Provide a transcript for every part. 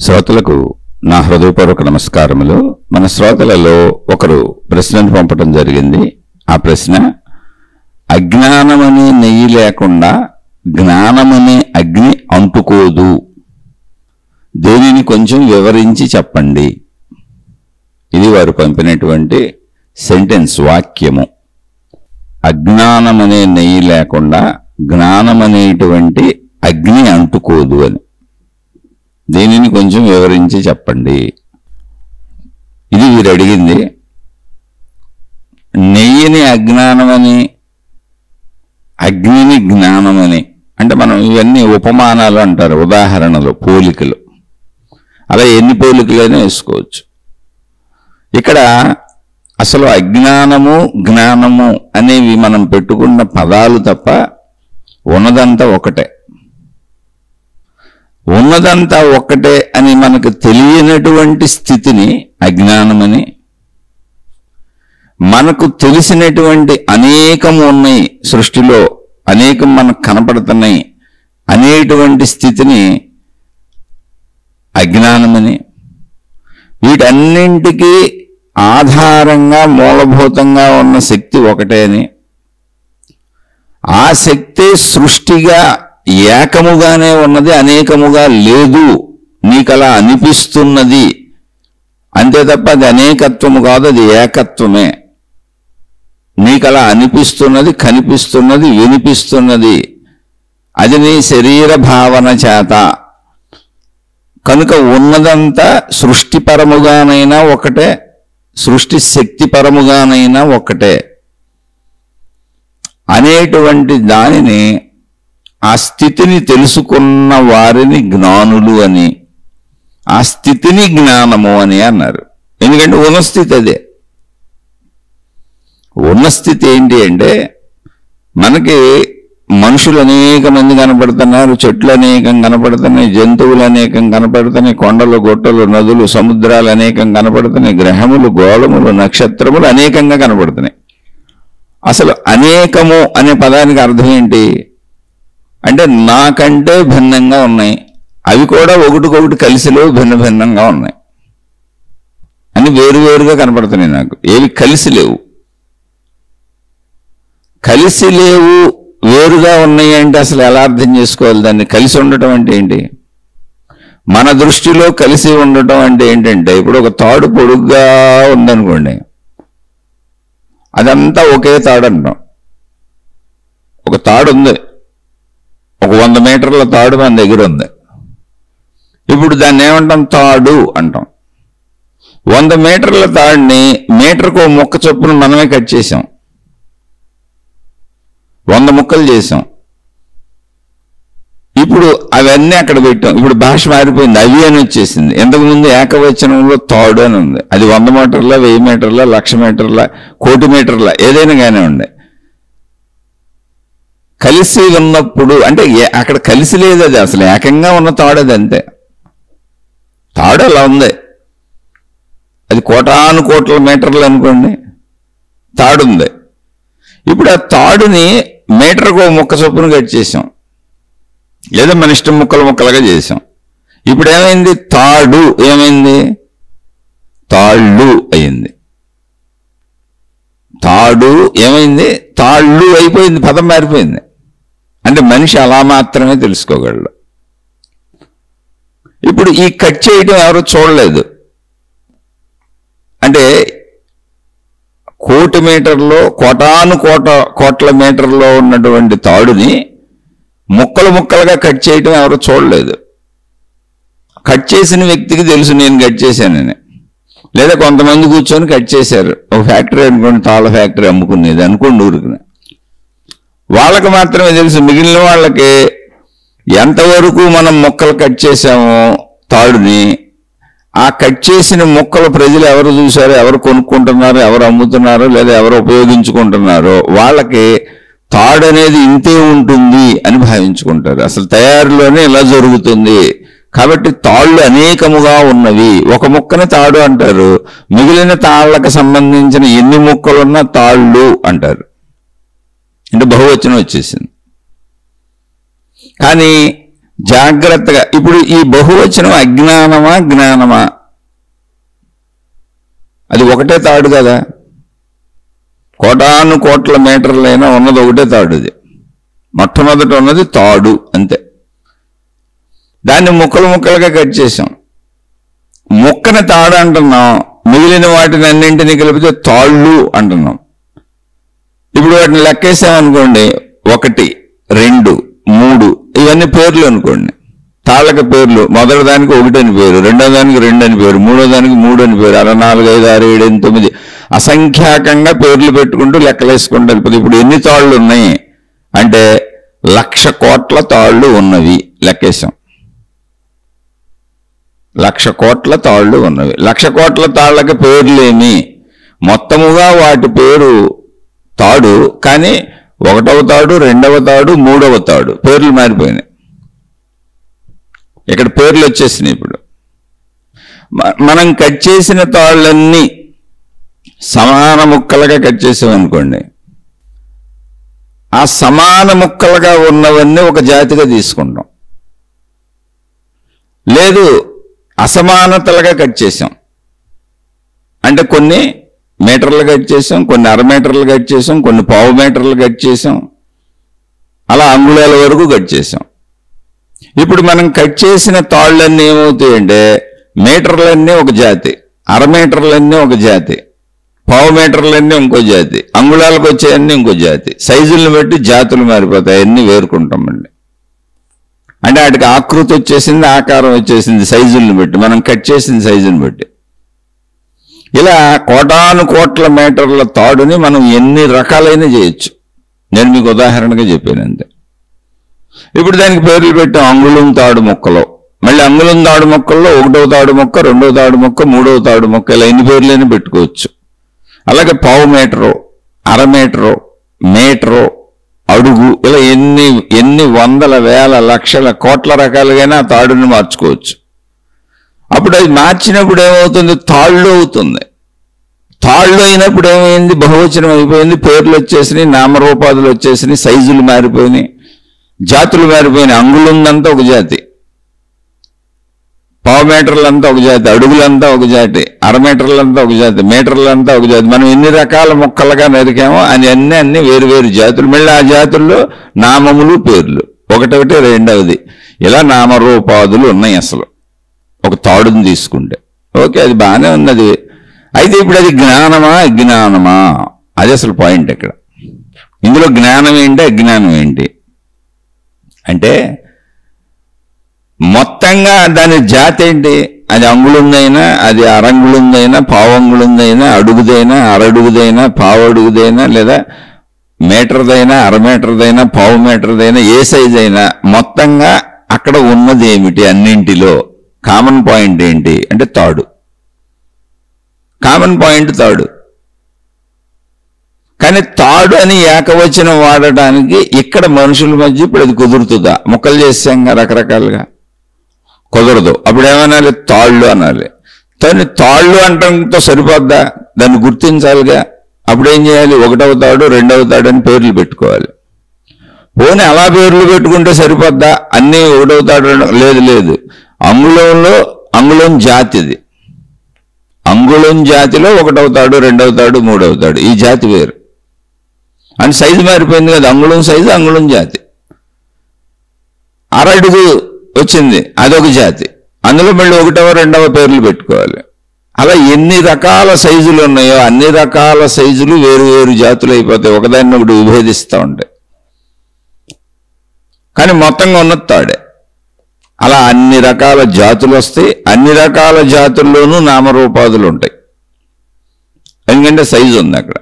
శ్రోతలకు నా హృదయపూర్వక నమస్కారములు. మన శ్రోతలలో ఒకరు ప్రశ్నను పంపడం జరిగింది. ఆ ప్రశ్న, అజ్ఞానమనే నెయ్యి లేకుండా జ్ఞానమనే అగ్ని అంటుకోదు, దేనిని కొంచెం వివరించి చెప్పండి. ఇది వారు పంపినటువంటి సెంటెన్స్, వాక్యము. అజ్ఞానమనే నెయ్యి లేకుండా జ్ఞానమనేటువంటి అగ్ని అంటుకోదు అని. దీనిని కొంచెం వివరించి చెప్పండి. ఇది వీరు అడిగింది. నెయ్యిని అజ్ఞానమని, అగ్నిని జ్ఞానమని అంటే మనం ఇవన్నీ ఉపమానాలు అంటారు, ఉదాహరణలు, పోలికలు. అలా ఎన్ని పోలికలైనా వేసుకోవచ్చు. ఇక్కడ అసలు అజ్ఞానము జ్ఞానము అనేవి మనం పెట్టుకున్న పదాలు తప్ప ఉన్నదంతా ఒకటే. ఉన్నదంతా ఒక్కటే అని మనకు తెలియనటువంటి స్థితిని అజ్ఞానమని, మనకు తెలిసినటువంటి అనేకము ఉన్నాయి, సృష్టిలో అనేకం మనకు కనపడుతున్నాయి అనేటువంటి స్థితిని అజ్ఞానమని, వీటన్నింటికీ ఆధారంగా మూలభూతంగా ఉన్న శక్తి ఒకటే అని, ఆ శక్తి సృష్టిగా ఏకముగానే ఉన్నది, అనేకముగా లేదు, నీకలా అనిపిస్తున్నది అంతే తప్ప అది అనేకత్వము కాదు, అది ఏకత్వమే. నీకలా అనిపిస్తున్నది, కనిపిస్తున్నది, వినిపిస్తున్నది, అది నీ శరీర భావన చేత. కనుక ఉన్నదంతా సృష్టిపరముగానైనా ఒకటే, సృష్టి శక్తిపరముగానైనా ఒకటే అనేటువంటి దానిని, ఆ స్థితిని తెలుసుకున్న వారిని జ్ఞానులు అని, ఆ స్థితిని జ్ఞానము అని అన్నారు. ఎందుకంటే ఉన్న స్థితి అదే. ఉన్న స్థితి ఏంటి అంటే, మనకి మనుషులు అనేక మంది కనపడుతున్నారు, చెట్లు అనేకం కనపడుతున్నాయి, జంతువులు అనేకం కనపడుతున్నాయి, కొండలు, గుట్టలు, నదులు, సముద్రాలు అనేకం కనపడుతున్నాయి, గ్రహములు, గోళములు, నక్షత్రములు అనేకంగా కనపడుతున్నాయి. అసలు అనేకము అనే పదానికి అర్థం ఏంటి అంటే, నాకంటే భిన్నంగా ఉన్నాయి, అవి కూడా ఒకటికొకటి కలిసి లేవు, భిన్న భిన్నంగా ఉన్నాయి అని వేరువేరుగా కనపడుతున్నాయి నాకు. ఏవి కలిసి లేవు. కలిసి లేవు, వేరుగా ఉన్నాయి అంటే అసలు ఎలా అర్థం చేసుకోవాలి దాన్ని? కలిసి ఉండటం అంటే ఏంటి? మన దృష్టిలో కలిసి ఉండటం అంటే ఏంటంటే, ఇప్పుడు ఒక తాడు పొడుగ్గా ఉందనుకోండి, అదంతా ఒకే తాడు అంటాం. ఒక తాడు ఉంది, ఒక 100 మీటర్ల తాడు మన దగ్గర ఉంది. ఇప్పుడు దాన్ని ఏమంటాం? తాడు అంటాం. 100 మీటర్ల తాడుని మీటర్కు ఒక ముక్క చొప్పున మనమే కట్ చేసాం, 100 ముక్కలు చేసాం. ఇప్పుడు అవన్నీ అక్కడ పెట్టాం. ఇప్పుడు భాష మారిపోయింది, అవి అని వచ్చేసింది. ఇంతకుముందు ఏకవచనంలో తాడు అని ఉంది. అది 100 మీటర్ల, 1000 మీటర్ల, 1,00,000 మీటర్ల, 1,00,00,000 మీటర్ల, ఏదైనా కానీ ఉండే. కలిసి ఉన్నప్పుడు అంటే అక్కడ కలిసి లేదు, అది అసలు ఏకంగా ఉన్న తాడు, అది అంతే. తాడు అలా ఉంది. అది కోటాను కోట్ల మీటర్లు అనుకోండి, తాడు ఉంది. ఇప్పుడు ఆ తాడుని మీటర్కు ఒక ముక్క చొప్పున కట్ చేసాం, లేదా మన ఇష్టం ముక్కలు ముక్కలుగా చేసాం. ఇప్పుడు ఏమైంది? తాడు ఏమైంది? తాళ్ళు అయింది. తాడు ఏమైంది? తాళ్ళు అయిపోయింది, పదం మారిపోయింది. అంటే మనిషి అలా మాత్రమే తెలుసుకోగలడు. ఇప్పుడు ఈ కట్ చేయడం ఎవరు చూడలేదు. అంటే 1,00,00,000 మీటర్లో, కోటాను కోట్ల మీటర్లో ఉన్నటువంటి తాడుని ముక్కలు ముక్కలుగా కట్ చేయడం ఎవరు చూడలేదు. కట్ చేసిన వ్యక్తికి తెలుసు నేను కట్ చేశానని. లేదా కొంతమంది కూర్చొని కట్ చేశారు. ఒక ఫ్యాక్టరీ అనుకోండి, తాళ్ళ ఫ్యాక్టరీ అమ్ముకునేది అనుకోండి, ఊరికి వాళ్ళకి మాత్రమే తెలుసు. మిగిలిన వాళ్ళకి ఎంతవరకు మనం ముక్కలు కట్ చేసామో తాడుని, ఆ కట్ చేసిన ముక్కలు ప్రజలు ఎవరు చూశారో, ఎవరు కొనుక్కుంటున్నారో, ఎవరు అమ్ముతున్నారో, లేదా ఎవరు ఉపయోగించుకుంటున్నారో వాళ్ళకి తాడు అనేది ఇంతే ఉంటుంది అని భావించుకుంటారు. అసలు తయారీలోనే ఇలా జరుగుతుంది. కాబట్టి తాళ్ళు అనేకముగా ఉన్నవి. ఒక ముక్కని తాడు అంటారు, మిగిలిన తాళ్లకు సంబంధించిన ఎన్ని ముక్కలున్నా తాళ్ళు అంటారు. అంటే బహువచనం వచ్చేసింది. కానీ జాగ్రత్తగా. ఇప్పుడు ఈ బహువచనం అజ్ఞానమా జ్ఞానమా? అది ఒకటే తాడు కదా, కోటాను కోట్ల మీటర్లైనా ఉన్నది ఒకటే తాడు. ఇది మొట్టమొదట ఉన్నది తాడు అంతే. దాన్ని ముక్కలు ముక్కలుగా కట్ చేసాం. ముక్కని తాడు అంటున్నాం, మిగిలిన వాటిని అన్నింటినీ కలిపితే తాళ్ళు అంటున్నాం. ఇప్పుడు వాటిని లెక్కేసామనుకోండి, 1, 2, 3 ఇవన్నీ పేర్లు అనుకోండి. తాళ్ళకి పేర్లు, మొదటి దానికి 1 అని పేరు, రెండో దానికి 2 అని పేరు, మూడో దానికి 3 అని పేరు, అలా 4, 5, 6, 7, 8, 9 అసంఖ్యాకంగా పేర్లు పెట్టుకుంటూ లెక్కలేసుకుంటూ వెళ్ళిపోతుంది. ఇప్పుడు ఎన్ని తాళ్ళు ఉన్నాయి అంటే 1,00,000 కోట్ల తాళ్ళు ఉన్నవి లెక్కేసాం. 1,00,000 కోట్ల తాళ్ళు ఉన్నవి. 1,00,000 కోట్ల తాళ్ళకి పేర్లేమి? మొత్తముగా వాటి పేరు తాడు, కానీ 1వ తాడు, 2వ తాడు, 3వ తాడు పేర్లు మారిపోయినాయి. ఇక్కడ పేర్లు వచ్చేసినాయి. ఇప్పుడు మనం కట్ చేసిన తాళ్ళన్నీ సమాన ముక్కలుగా కట్ చేసామనుకోండి, ఆ సమాన ముక్కలుగా ఉన్నవన్నీ ఒక జాతిగా తీసుకుంటాం. లేదు, అసమానతలుగా కట్ చేసాం అంటే కొన్ని మీటర్లు కట్ చేసాం, కొన్ని అర మీటర్లు కట్ చేసాం, కొన్ని పావు మీటర్లు కట్ చేసాం, అలా అంగుళాల వరకు కట్ చేసాం. ఇప్పుడు మనం కట్ చేసిన తాళ్ళన్నీ ఏమవుతాయంటే మీటర్లన్నీ ఒక జాతి, అర మీటర్లన్నీ ఒక జాతి, పావు మీటర్లన్నీ ఇంకో జాతి, అంగుళాలకు వచ్చేయన్నీ ఇంకో జాతి. సైజులను బట్టి జాతులు మారిపోతాయి, అన్నీ వేరుకుంటాం మళ్ళీ. అంటే వాటికి ఆకృతి వచ్చేసింది, ఆకారం వచ్చేసింది సైజులను బట్టి, మనం కట్ చేసిన సైజుని బట్టి. ఇలా కోటాను కోట్ల మీటర్ల తాడుని మనం ఎన్ని రకాలైన చేయొచ్చు. నేను మీకు ఉదాహరణగా చెప్పాను అంతే. ఇప్పుడు దానికి పేర్లు పెట్టాం, అంగుళం తాడు మొక్కలో. మళ్ళీ అంగుళం తాడు మొక్కల్లో 1వ తాడు మొక్క, 2వ తాడు మొక్క, 3వ తాడు మొక్క, ఇలా ఎన్ని పేర్లైనా పెట్టుకోవచ్చు. అలాగే పావు మీటరు, అర మీటరు, మీటరు, అడుగు, ఇలా ఎన్ని వందల వేల లక్షల కోట్ల రకాలుగానే ఆ తాడుని మార్చుకోవచ్చు. అప్పుడు అది మార్చినప్పుడు ఏమవుతుంది? తాళ్ళు అవుతుంది. తాళ్ళు అయినప్పుడు ఏమైంది? బహువచనం అయిపోయింది, పేర్లు వచ్చేసినాయి, నామరూపాదులు వచ్చేసినాయి, సైజులు మారిపోయినాయి, జాతులు మారిపోయినాయి. అంగుళందంతా ఒక జాతి, పావు మీటర్లంతా ఒక జాతి, అడుగులంతా ఒక జాతి, అర మీటర్లంతా ఒక జాతి, మీటర్లంతా ఒక జాతి. మనం ఎన్ని రకాల మొక్కలుగా నరికామో అని అన్ని వేరు వేరు జాతులు. మళ్ళీ ఆ జాతుల్లో నామములు, పేర్లు, ఒకటొకటి, రెండవది, ఇలా నామరూపాదులు ఉన్నాయి. అసలు ఒక తాడుని తీసుకుంటే ఓకే, అది బాగానే ఉన్నది. అయితే ఇప్పుడు అది జ్ఞానమా అజ్ఞానమా? అది అసలు పాయింట్ ఇక్కడ. ఇందులో జ్ఞానం ఏంటి, అజ్ఞానం ఏంటి అంటే మొత్తంగా దాని జాతి ఏంటి? అది అంగుళందైనా, అది అరంగుళందైనా, పావంగుళందైనా, అడుగుదైనా, అరడుగుదైనా, పావడుగుదైనా, లేదా మీటర్దైనా, అర మీటర్దైనా, పావు మీటర్దైనా, ఏ సైజ్ అయినా మొత్తంగా అక్కడ ఉన్నది ఏమిటి? అన్నింటిలో కామన్ పాయింట్ ఏంటి అంటే తాడు. కామన్ పాయింట్ తాడు. కానీ తాడు అని ఏకవచనం వాడటానికి ఇక్కడ మనుషుల మధ్య ఇప్పుడు అది కుదురుతుందా? ముక్కలు చేసాం రకరకాలుగా, కుదరదు. అప్పుడు ఏమనాలి? తాళ్ళు అనాలి. కానీ తాళ్ళు అంటంతో సరిపోద్దా? దాన్ని గుర్తించాలిగా. అప్పుడు ఏం చేయాలి? 1వ తాడు, 2వ తాడు అని పేర్లు పెట్టుకోవాలి. పోనీ అలా పేర్లు పెట్టుకుంటే సరిపోద్దా? అన్నీ 1వ తాడు, లేదు. అంగుళంలో అంగుళం జాతిది, అంగుళం జాతిలో 1వ తాడు, 2వ తాడు, 3వ తాడు, ఈ జాతి వేరు. అని సైజు మారిపోయింది కదా, అంగుళం సైజు, అంగుళం జాతి. అరడుగు వచ్చింది, అదొక జాతి, అందులో మళ్ళీ 1వ 2వ పేర్లు పెట్టుకోవాలి. అలా ఎన్ని రకాల సైజులు ఉన్నాయో అన్ని రకాల సైజులు వేరు వేరు జాతులు అయిపోతాయి, ఒకదాన్ని ఒకటి విభేదిస్తూ ఉంటాయి. కానీ మొత్తంగా ఉన్నది తాడే. అలా అన్ని రకాల జాతులు వస్తాయి, అన్ని రకాల జాతుల్లోనూ నామరూపాదులు ఉంటాయి. ఎందుకంటే సైజు ఉంది అక్కడ.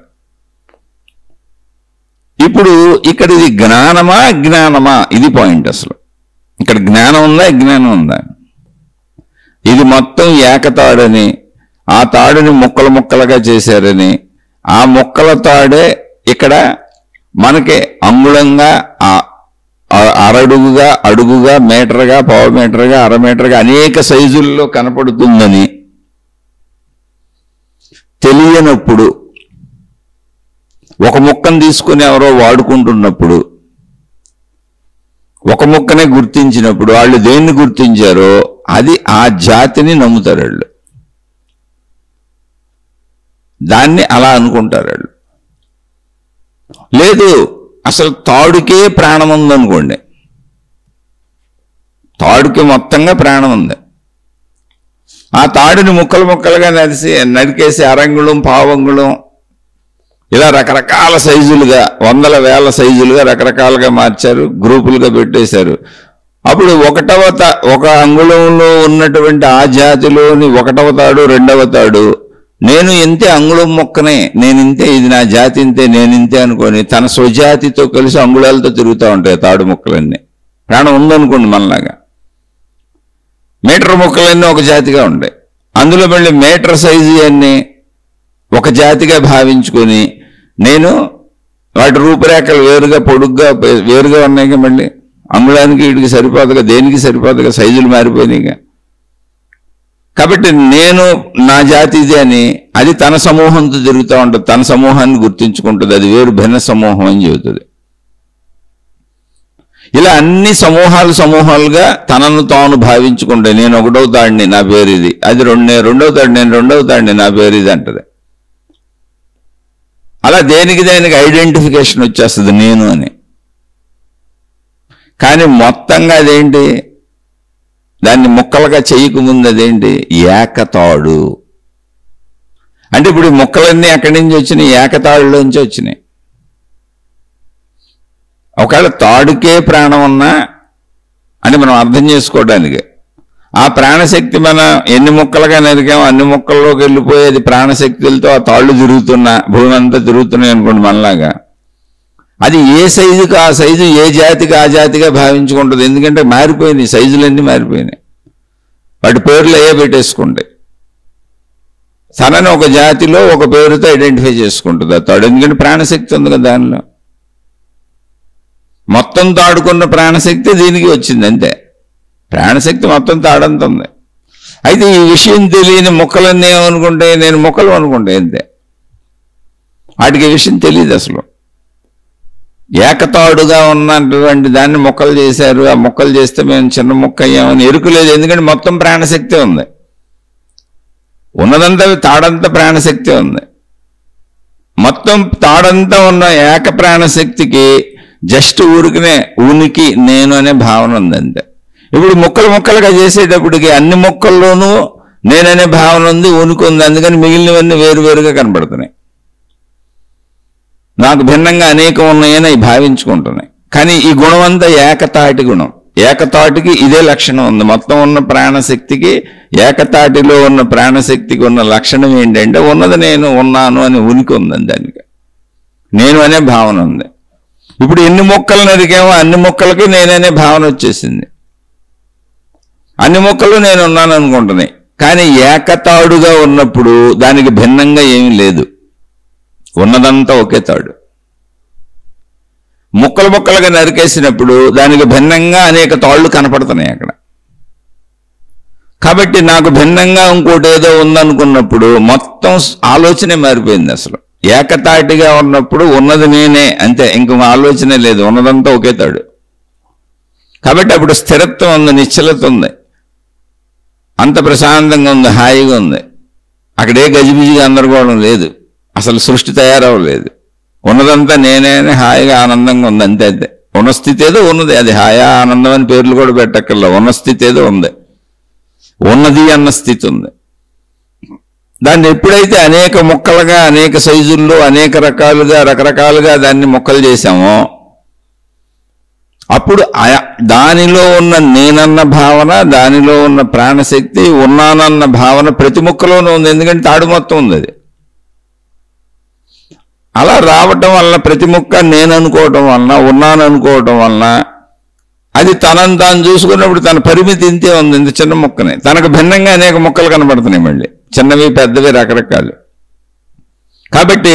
ఇప్పుడు ఇక్కడ ఇది జ్ఞానమా అజ్ఞానమా? ఇది పాయింట్ అసలు. ఇక్కడ జ్ఞానం ఉందా అజ్ఞానం ఉందా? ఇది మొత్తం ఏకతాడని, ఆ తాడుని ముక్కలు ముక్కలుగా చేశారని, ఆ ముక్కల తాడే ఇక్కడ మనకి అంగుళంగా, అరడుగుగా, అడుగుగా, మీటర్గా, పావు మీటర్గా, అర మీటర్గా అనేక సైజుల్లో కనపడుతుందని తెలియనప్పుడు, ఒక ముక్కను తీసుకుని ఎవరో వాడుకుంటున్నప్పుడు ఒక ముక్కనే గుర్తించినప్పుడు వాళ్ళు దేన్ని గుర్తించారో అది ఆ జాతిని నమ్ముతారు వాళ్ళు, దాన్ని అలా అనుకుంటారు వాళ్ళు. లేదు అసలు తాడుకే ప్రాణం ఉందనుకోండి, తాడుకి మొత్తంగా ప్రాణం ఉంది, ఆ తాడుని ముక్కలు ముక్కలుగా నరికేసి అరంగుళం పావంగుళం ఇలా రకరకాల సైజులుగా, వందల వేల సైజులుగా రకరకాలుగా మార్చారు, గ్రూపులుగా పెట్టేశారు. అప్పుడు ఒక అంగుళంలో ఉన్నటువంటి ఆ జాతిలోని 1వ తాడు 2వ తాడు నేను ఇంతే అంగుళం మొక్కనే, నేను ఇంతే, ఇది నా జాతి ఇంతే, నేను ఇంతే అనుకొని తన స్వజాతితో కలిసి అంగుళాలతో తిరుగుతూ ఉంటాయి తాడు ముక్కలన్నీ. ప్రాణం ఉందనుకోండి మనలాగా. మీటర్ ముక్కలన్నీ ఒక జాతిగా ఉంటాయి, అందులో మళ్ళీ మీటర్ సైజు అన్నీ ఒక జాతిగా భావించుకొని నేను వాటి రూపురేఖలు వేరుగా పొడుగ్గా వేరుగా ఉన్నాయి, మళ్ళీ అంగుళానికి వీటికి సరిపోదుగా, దేనికి సరిపోదుగా, సైజులు మారిపోయినాయిగా. కాబట్టి నేను నా జాతి ఇది అని అది తన సమూహంతో తిరుగుతూ ఉంటుంది, తన సమూహాన్ని గుర్తించుకుంటుంది, అది వేరు భిన్న సమూహం అని చెబుతుంది. ఇలా అన్ని సమూహాలుగా తనను తాను భావించుకుంటే నేను 1వ తాడిని నా పేరు ఇది, అది 2వ తాడు నేను 2వ తాడిని నా పేరు ఇది అంటది. అలా దేనికి ఐడెంటిఫికేషన్ వచ్చేస్తుంది నేను అని. కానీ మొత్తంగా అదేంటి, దాన్ని ముక్కలుగా చేయకముందు అదేంటి, ఏకతాడు. అంటే ఇప్పుడు ఈ ముక్కలన్నీ ఎక్కడి నుంచి వచ్చినాయి, ఏకతాడులోంచి వచ్చినాయి. ఒకవేళ తాడుకే ప్రాణం ఉన్నా అని మనం అర్థం చేసుకోవడానికి ఆ ప్రాణశక్తి మనం ఎన్ని ముక్కలుగా నరికామో అన్ని ముక్కల్లోకి వెళ్ళిపోయేది ప్రాణశక్తులతో ఆ తాళ్ళు తిరుగుతున్నా, భూమి అంతా తిరుగుతున్నాయి అనుకోండి మనలాగా. అది ఏ సైజుకి ఆ సైజు, ఏ జాతికి ఆ జాతిగా భావించుకుంటుంది. ఎందుకంటే మారిపోయినాయి, సైజులన్నీ మారిపోయినాయి, వాటి పేర్లు అయ్యే పెట్టేసుకుంటాయి. తనని ఒక జాతిలో ఒక పేరుతో ఐడెంటిఫై చేసుకుంటుంది ఆ తాడు, ఎందుకంటే ప్రాణశక్తి ఉంది కదా దానిలో. మొత్తం తాడుకున్న ప్రాణశక్తి దీనికి వచ్చింది అంతే, ప్రాణశక్తి మొత్తం తాడంత ఉంది. అయితే ఈ విషయం తెలియని ముక్కలన్నీ ఏమనుకుంటే నేను ముక్కలు అనుకుంటే అంతే, వాటికి ఈ విషయం తెలియదు అసలు. ఏకతాడుగా ఉన్నటువంటి దాన్ని మొక్కలు చేశారు, ఆ మొక్కలు చేస్తే మేము చిన్న మొక్క అయ్యామని ఎరుకులేదు, ఎందుకంటే మొత్తం ప్రాణశక్తి ఉంది, ఉన్నదంతా తాడంతా ప్రాణశక్తి ఉంది. మొత్తం తాడంతా ఉన్న ఏక ప్రాణశక్తికి జస్ట్ ఊరికనే ఉనికి నేను అనే భావన ఉంది అంతే. ఇప్పుడు ముక్కలుగా చేసేటప్పటికి అన్ని మొక్కల్లోనూ నేననే భావన ఉంది, ఉనికి ఉంది, అందుకని మిగిలినవన్నీ వేరువేరుగా కనబడుతున్నాయి, నాకు భిన్నంగా అనేకం ఉన్నాయని అవి భావించుకుంటున్నాయి. కానీ ఈ గుణం అంతా ఏకతాటి గుణం, ఏకతాటికి ఇదే లక్షణం ఉంది. మొత్తం ఉన్న ప్రాణశక్తికి, ఏకతాటిలో ఉన్న ప్రాణశక్తికి ఉన్న లక్షణం ఏంటంటే ఉన్నది నేను ఉన్నాను అని ఉనికి ఉందని, దానికి నేను అనే భావన ఉంది. ఇప్పుడు ఎన్ని మొక్కలు నరికేమో అన్ని మొక్కలకి నేననే భావన వచ్చేసింది, అన్ని మొక్కలు నేను ఉన్నాను అనుకుంటున్నాయి. కానీ ఏకతాడుగా ఉన్నప్పుడు దానికి భిన్నంగా ఏమీ లేదు, ఉన్నదంతా ఒకే తాడు. ముక్కలుగా నరికేసినప్పుడు దానికి భిన్నంగా అనేక తాళ్ళు కనపడుతున్నాయి అక్కడ. కాబట్టి నాకు భిన్నంగా ఇంకోటి ఏదో ఉందనుకున్నప్పుడు మొత్తం ఆలోచనే మారిపోయింది. అసలు ఏకతాటిగా ఉన్నప్పుడు ఉన్నది నేనే అంతే, ఇంకొక ఆలోచనే లేదు, ఉన్నదంతా ఒకే తాడు. కాబట్టి అప్పుడు స్థిరత్వం ఉంది, నిశ్చలత ఉంది, అంత ప్రశాంతంగా ఉంది, హాయిగా ఉంది. అక్కడే గజిబిజిగా గందరగోళం లేదు, అసలు సృష్టి తయారవ్వలేదు, ఉన్నదంతా నేనే అని హాయిగా ఆనందంగా ఉంది అంతే. అంతే ఉన్న స్థితి ఏదో ఉన్నది, అది హాయా ఆనందం అని పేర్లు కూడా పెట్టక్కర్లా, ఉన్న స్థితి ఏదో ఉంది, ఉన్నది అన్న స్థితి ఉంది. దాన్ని ఎప్పుడైతే అనేక ముక్కలుగా, అనేక సైజుల్లో, అనేక రకరకాలుగా దాన్ని ముక్కలు చేశామో అప్పుడు దానిలో ఉన్న నేనన్న భావన, దానిలో ఉన్న ప్రాణశక్తి, ఉన్నానన్న భావన ప్రతి ముక్కలోనూ ఉంది, ఎందుకంటే తాడు మొత్తం ఉంది అది. అలా రావటం వలన ప్రతి ముక్క నేను అనుకోవటం వలన, ఉన్నాను అనుకోవటం వలన అది తనను తాను చూసుకున్నప్పుడు తన పరిమితి ఇంతే ఉంది, ఇంత చిన్న ముక్కనే. తనకు భిన్నంగా అనేక ముక్కలు కనబడుతున్నాయి, మళ్ళీ చిన్నవి పెద్దవి రకరకాలు. కాబట్టి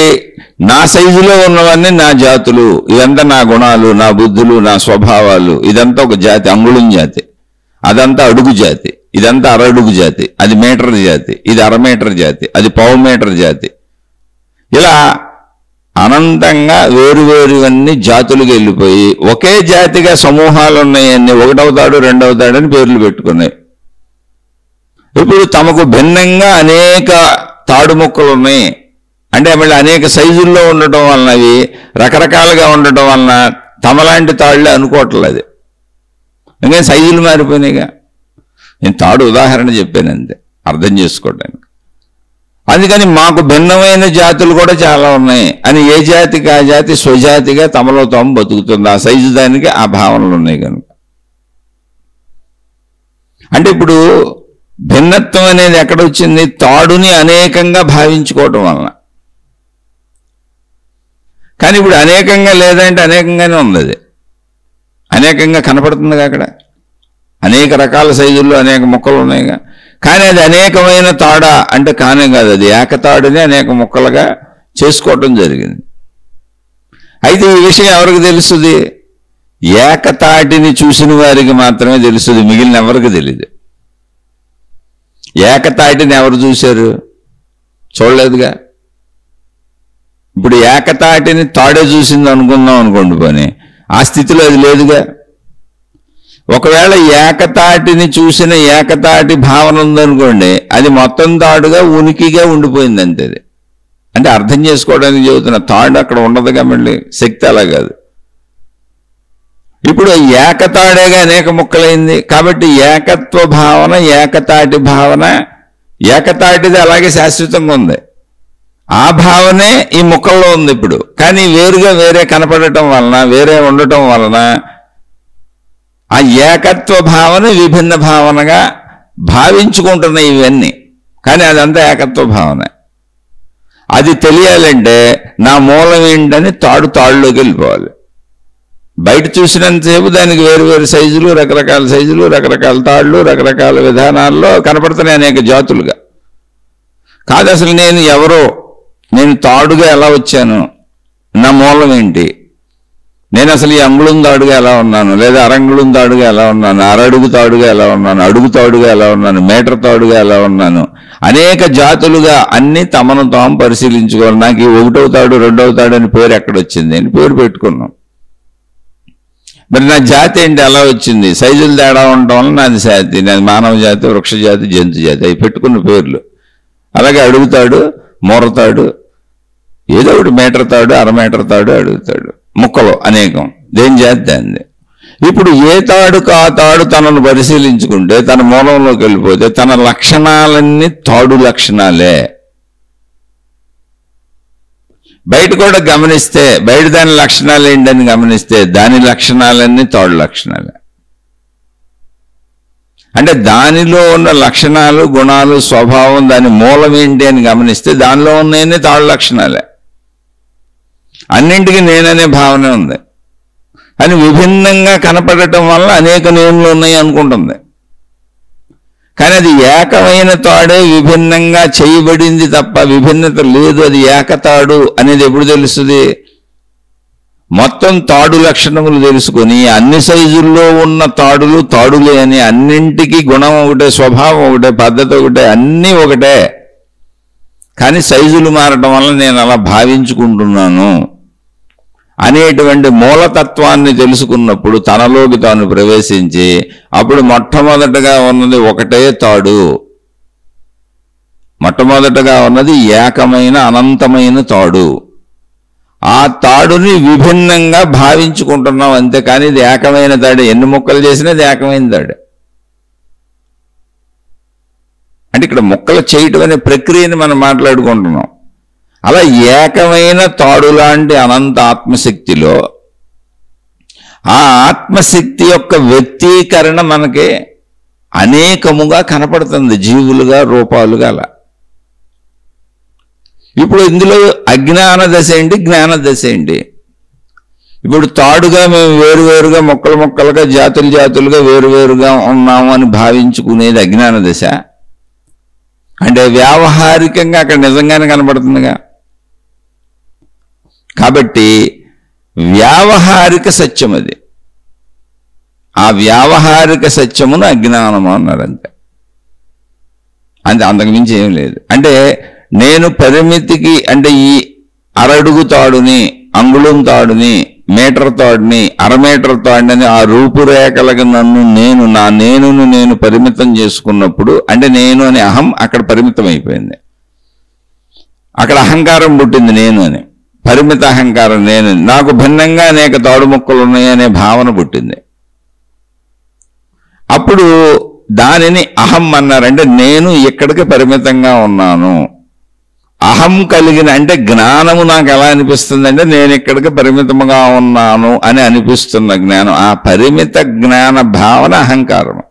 నా సైజులో ఉన్నవన్నీ నా జాతులు, ఇదంతా నా గుణాలు, నా బుద్ధులు, నా స్వభావాలు, ఇదంతా ఒక జాతి, అంగుళం జాతి, అదంతా అడుగు జాతి, ఇదంతా అరడుగు జాతి, అది మీటర్ జాతి, ఇది 1/2 మీటర్ జాతి, అది 1/4 మీటర్ జాతి. ఇలా అనంతంగా వేరువేరువన్నీ జాతులుగా వెళ్ళిపోయి ఒకే జాతిగా సమూహాలు ఉన్నాయన్నీ ఒకటవుతాడు రెండవుతాడని పేర్లు పెట్టుకున్నాయి. ఇప్పుడు తమకు భిన్నంగా అనేక తాడు మొక్కలు ఉన్నాయి అంటే మళ్ళీ అనేక సైజుల్లో ఉండటం వలన అవి రకరకాలుగా ఉండటం వలన తమలాంటి తాళ్ళే అనుకోవట్లేదు. అది ఎందుకంటే సైజులు మారిపోయినాయిగా. నేను తాడు ఉదాహరణ చెప్పాను అంతే అర్థం చేసుకోవడానికి. అందుకని మాకు భిన్నమైన జాతులు కూడా చాలా ఉన్నాయి అని ఏ జాతికి ఆ జాతి స్వజాతిగా తమలో తాము బతుకుతుంది. ఆ సైజు దానికి ఆ భావనలు ఉన్నాయి కనుక. అంటే ఇప్పుడు భిన్నత్వం అనేది ఎక్కడ వచ్చింది? తాడుని అనేకంగా భావించుకోవటం వలన. కానీ ఇప్పుడు అనేకంగా లేదంటే అనేకంగానే ఉంది. అది అనేకంగా కనపడుతుందిగా అక్కడ. అనేక రకాల సైజుల్లో అనేక మొక్కలు ఉన్నాయిగా. కానీ అది అనేకమైన తాడ అంటే కానే కాదు. అది ఏకతాడుని అనేక మొక్కలుగా చేసుకోవటం జరిగింది. అయితే ఈ విషయం ఎవరికి తెలుస్తుంది? ఏకతాటిని చూసిన వారికి మాత్రమే తెలుస్తుంది, మిగిలిన ఎవరికి తెలియదు. ఏకతాటిని ఎవరు చూశారు? చూడలేదుగా. ఇప్పుడు ఏకతాటిని తాడే చూసింది అనుకుందాం అనుకోండి, పోనీ ఆ స్థితిలో అది లేదుగా. ఒకవేళ ఏకతాటిని చూసిన ఏకతాటి భావన ఉందనుకోండి, అది మొత్తం తాడుగా ఉనికిగా ఉండిపోయింది అంతే. అది అంటే అర్థం చేసుకోవడానికి చెబుతున్న తాడు అక్కడ ఉండదుగా, మళ్ళీ శక్తి అలా కాదు. ఇప్పుడు ఏకతాడేగా అనేక ముక్కలైంది కాబట్టి ఏకత్వ భావన ఏకతాటి భావన ఏకతాటిది అలాగే శాశ్వతంగా ఉంది. ఆ భావనే ఈ ముక్కల్లో ఉంది ఇప్పుడు. కానీ వేరుగా వేరే కనపడటం వలన, వేరే ఉండటం వలన ఆ ఏకత్వ భావన విభిన్న భావనగా భావించుకుంటున్నాయి ఇవన్నీ. కానీ అదంతా ఏకత్వ భావన. అది తెలియాలంటే నా మూలం ఏంటని తాడులోకి వెళ్ళిపోవాలి. బయట చూసినంతసేపు దానికి వేరు వేరు సైజులు, రకరకాల సైజులు, రకరకాల తాళ్ళు, రకరకాల విధానాల్లో కనపడుతున్నాయి అనేక జాతులుగా. కాదు అసలు నేను తాడుగా ఎలా వచ్చాను, నా మూలం ఏంటి, నేను అసలు ఈ అంగుళం తాడుగా ఎలా ఉన్నాను, లేదా అరంగుళం తాడుగా ఎలా ఉన్నాను, అరడుగు తాడుగా ఎలా ఉన్నాను, అడుగు తాడుగా ఎలా ఉన్నాను, మీటర్ తాడుగా ఎలా ఉన్నాను, అనేక జాతులుగా అన్ని తమను తాము పరిశీలించుకోవాలి. నాకు ఈ ఒకటవ తాడు రెండవ తాడు అని పేరు ఎక్కడొచ్చింది అని పేరు పెట్టుకున్నాం. మరి నా జాతి ఏంటి ఎలా వచ్చింది? సైజులు తేడా ఉండటం వల్ల నాది జాతి. నాది మానవ జాతి, వృక్ష జాతి, జంతు జాతి, అవి పెట్టుకున్న పేర్లు. అలాగే అడుగుతాడు, మూరతాడు, ఏదో ఒకటి మీటర్ తాడు, అరమీటర్ తాడు, అడుగుతాడు, ముక్కలు అనేకం. దేని జాతి దాన్ని. ఇప్పుడు ఏ తాడుకు ఆ తాడు తనను పరిశీలించుకుంటే, తన మూలంలోకి వెళ్ళిపోతే తన లక్షణాలన్నీ తాడు లక్షణాలే. బయట కూడా గమనిస్తే బయట దాని లక్షణాలు ఏంటని గమనిస్తే దాని లక్షణాలన్నీ తాడు లక్షణాలే. అంటే దానిలో ఉన్న లక్షణాలు, గుణాలు, స్వభావం, దాని మూలం ఏంటి అని గమనిస్తే దానిలో ఉన్నాయన్నీ తాడు లక్షణాలే. అన్నింటికి నేననే భావన ఉంది. అని విభిన్నంగా కనపడటం వల్ల అనేక నేనులు ఉన్నాయి అనుకుంటుంది. కానీ అది ఏకమైన తాడే విభిన్నంగా చేయబడింది తప్ప విభిన్నత లేదు. అది ఏకతాడు అనేది ఎప్పుడు తెలుస్తుంది? మొత్తం తాడు లక్షణములు తెలుసుకొని అన్ని సైజుల్లో ఉన్న తాడులు తాడులే అని, అన్నింటికి గుణం ఒకటే, స్వభావం ఒకటే, పద్ధతి ఒకటే, అన్నీ ఒకటే. కానీ సైజులు మారటం వల్ల నేను అలా భావించుకుంటున్నాను అనేటువంటి మూలతత్వాన్ని తెలుసుకున్నప్పుడు తనలోకి తాను ప్రవేశించి అప్పుడు మొట్టమొదటగా ఉన్నది ఒకటే తాడు. మొట్టమొదటగా ఉన్నది ఏకమైన అనంతమైన తాడు. ఆ తాడుని విభిన్నంగా భావించుకుంటున్నాం అంతే. కానీ ఇది ఏకమైన తాడు. ఎన్ని ముక్కలు చేసినా ఇది ఏకమైన తాడు. అంటే ఇక్కడ ముక్కలు చేయటం అనే ప్రక్రియని మనం మాట్లాడుకుంటున్నాం. అలా ఏకమైన తాడు లాంటి అనంత ఆత్మశక్తిలో ఆ ఆత్మశక్తి యొక్క వ్యక్తీకరణ మనకి అనేకముగా కనపడుతుంది, జీవులుగా, రూపాలుగా. అలా ఇప్పుడు ఇందులో అజ్ఞాన దశ ఏంటి, జ్ఞాన దశ ఏంటి? ఇప్పుడు తాడుగా మేము వేరువేరుగా మొక్కలు మొక్కలుగా జాతులు జాతులుగా వేరువేరుగా ఉన్నాము అని భావించుకునేది అజ్ఞాన దశ. అంటే వ్యావహారికంగా అక్కడ నిజంగానే కనబడుతుందిగా. కాబట్టి వ్యావహారిక సత్యం అది. ఆ వ్యావహారిక సత్యమును అజ్ఞానము అన్నారు అంతే. అంతకుమించి ఏం లేదు. అంటే నేను పరిమితికి, అంటే ఈ అరడుగు తాడుని, అంగుళం తాడుని, మీటర్ తాడుని, అరమీటర్ తాడుని, ఆ రూపురేఖలకు నా నేనును నేను పరిమితం చేసుకున్నప్పుడు, అంటే నేను అనే అహం అక్కడ పరిమితం అయిపోయింది. అక్కడ అహంకారం పుట్టింది, నేను అని, పరిమిత అహంకారం నేను, నాకు భిన్నంగా అనేక తాడు ముక్కలు ఉన్నాయనే భావన పుట్టింది. అప్పుడు దానిని అహం అన్నారంటే నేను ఇక్కడికి పరిమితంగా ఉన్నాను. అహం కలిగిన అంటే జ్ఞానము నాకు ఎలా అనిపిస్తుంది అంటే నేను ఇక్కడికి పరిమితంగా ఉన్నాను అని అనిపిస్తున్న జ్ఞానం, ఆ పరిమిత జ్ఞాన భావన అహంకారము.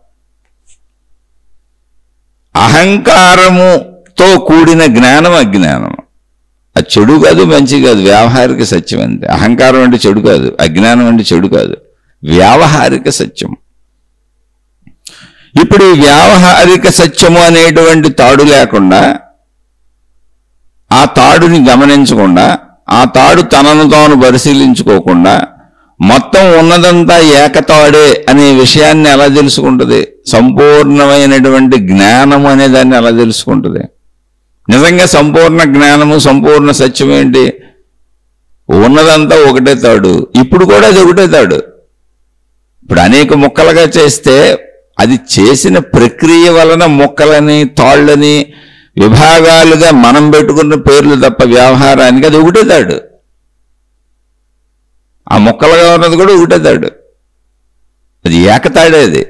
అహంకారముతో కూడిన జ్ఞానం అజ్ఞానం. అది చెడు కాదు, మంచి కాదు, వ్యావహారిక సత్యం అంతే. అహంకారం అంటే చెడు కాదు, అజ్ఞానం అంటే చెడు కాదు, వ్యావహారిక సత్యం. ఇప్పుడు ఈ వ్యావహారిక సత్యము అనేటువంటి తాడు లేకుండా, ఆ తాడుని గమనించకుండా, ఆ తాడు తనను తాను పరిశీలించుకోకుండా మొత్తం ఉన్నదంతా ఏకతాడే అనే విషయాన్ని ఎలా తెలుసుకుంటుంది? సంపూర్ణమైనటువంటి జ్ఞానము అనే దాన్ని ఎలా తెలుసుకుంటుంది? నిజంగా సంపూర్ణ జ్ఞానము, సంపూర్ణ సత్యం ఏంటి? ఉన్నదంతా ఒకటే తాడు, ఇప్పుడు కూడా అది ఒకటే తాడు. ఇప్పుడు అనేక ముక్కలుగా చేస్తే అది చేసిన ప్రక్రియ వలన ముక్కలని, తాళ్ళని, విభాగాలుగా మనం పెట్టుకున్న పేర్లు తప్ప వ్యవహారానికి అది ఒకటే తాడు. ఆ ముక్కలుగా ఉన్నది కూడా ఒకటే తాడు, అది ఏకతాడే. అది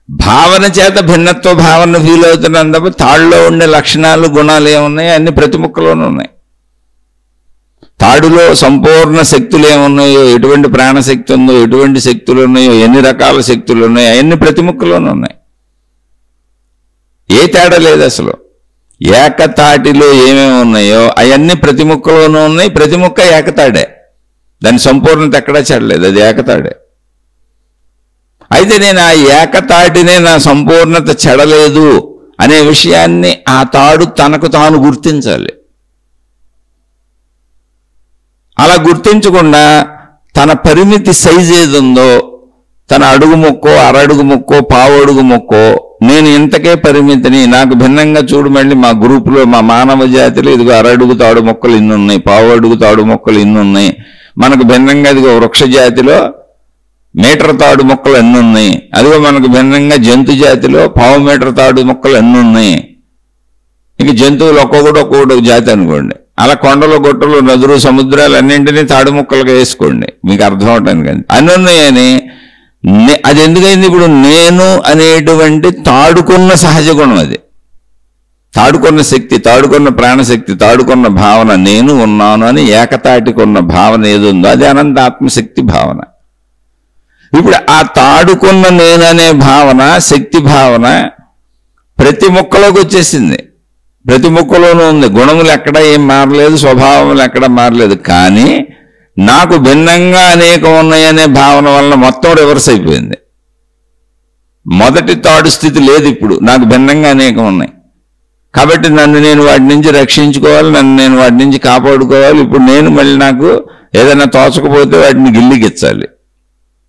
భావన చేత భిన్నత్వ భావన ఫీల్ అవుతున్నాను తప్ప తాడులో ఉండే లక్షణాలు, గుణాలు ఏమున్నాయి అన్ని ప్రతి ముక్కలోనూ ఉన్నాయి. తాడులో సంపూర్ణ శక్తులు ఏమున్నాయో, ఎటువంటి ప్రాణశక్తి ఉందో, ఎటువంటి శక్తులు ఉన్నాయో, ఎన్ని రకాల శక్తులు ఉన్నాయో అవన్నీ ప్రతి ముక్కలోనూ ఉన్నాయి. ఏ తేడా లేదు అసలు. ఏకతాటిలో ఏమేమి ఉన్నాయో అవన్నీ ప్రతి ముక్కలోనూ ఉన్నాయి. ప్రతి ముక్క ఏకతాడే, దాని సంపూర్ణత ఎక్కడా చెడలేదు, అది ఏకతాడే. అయితే నేను ఆ ఏకతాటినే నా సంపూర్ణత చెడలేదు అనే విషయాన్ని ఆ తాడు తనకు తాను గుర్తించాలి. అలా గుర్తించకుండా తన పరిమితి సైజ్ ఏది ఉందో, తన అడుగు మొక్కో, అరడుగు మొక్కో, పావడుగు మొక్కో, నేను ఇంతకే పరిమితిని, నాకు భిన్నంగా చూడు, మళ్ళీ మా గ్రూపులో, మా మానవ జాతిలో ఇదిగో అరడుగు తాడు మొక్కలు ఇన్ని ఉన్నాయి, పావడుగు తాడు మొక్కలు ఇన్ని ఉన్నాయి, మనకు భిన్నంగా ఇదిగో వృక్ష జాతిలో మీటర్ తాడు మొక్కలు ఎన్ని ఉన్నాయి, అదిగో మనకు భిన్నంగా జంతు జాతిలో పావు మీటర్ తాడు మొక్కలు ఎన్ని ఉన్నాయి. ఇక జంతువులు ఒక్కొక్కటి జాతి అనుకోండి. అలా కొండలు, గుట్టలు, నదులు, సముద్రాలు అన్నింటినీ తాడు ముక్కలుగా వేసుకోండి, మీకు అర్థం అవటానికి. అన్ని ఉన్నాయని అది ఎందుకైంది? ఇప్పుడు నేను అనేటువంటి తాడుకున్న సహజ గుణం, అది తాడుకున్న శక్తి, తాడుకున్న ప్రాణశక్తి, తాడుకున్న భావన, నేను ఉన్నాను అని ఏకతాటికున్న భావన ఏది ఉందో అది అనంత ఆత్మశక్తి భావన. ఇప్పుడు ఆ తాడుకున్న నేననే భావన, శక్తి భావన ప్రతి ముక్కలోకి వచ్చేసింది, ప్రతి ముక్కలోనూ ఉంది. గుణములు ఎక్కడా ఏం మారలేదు, స్వభావములు ఎక్కడా మారలేదు. కానీ నాకు భిన్నంగా అనేకం ఉన్నాయనే భావన వలన మొత్తం రివర్స్ అయిపోయింది. మొదటి తాడు స్థితి లేదు, ఇప్పుడు నాకు భిన్నంగా అనేకం ఉన్నాయి కాబట్టి నన్ను నేను వాటి నుంచి రక్షించుకోవాలి, నన్ను నేను వాటి నుంచి కాపాడుకోవాలి. ఇప్పుడు నేను మళ్ళీ నాకు ఏదైనా తోచకపోతే వాటిని గిల్లిగిచ్చాలి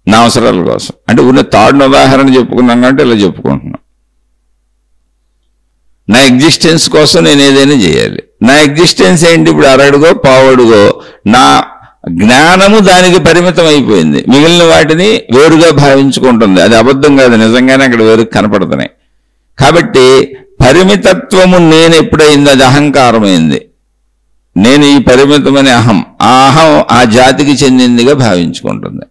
నా అవసరాల కోసం. అంటే ఉన్న తాడును ఉదాహరణ చెప్పుకున్నాం కాబట్టి ఇలా చెప్పుకుంటున్నాం. నా ఎగ్జిస్టెన్స్ కోసం నేను ఏదైనా చేయాలి. నా ఎగ్జిస్టెన్స్ ఏంటి? ఇప్పుడు అరడుగో పావడుగో నా జ్ఞానము దానికి పరిమితం అయిపోయింది, మిగిలిన వాటిని వేరుగా భావించుకుంటుంది. అది అబద్ధం కాదు, నిజంగానే అక్కడ వేరు కనపడుతున్నాయి. కాబట్టి పరిమితత్వము నేను ఎప్పుడైంది, అది అహంకారమైంది. నేను ఈ పరిమితమనే అహం, ఆ అహం ఆ జాతికి చెందిందిగా భావించుకుంటుంది.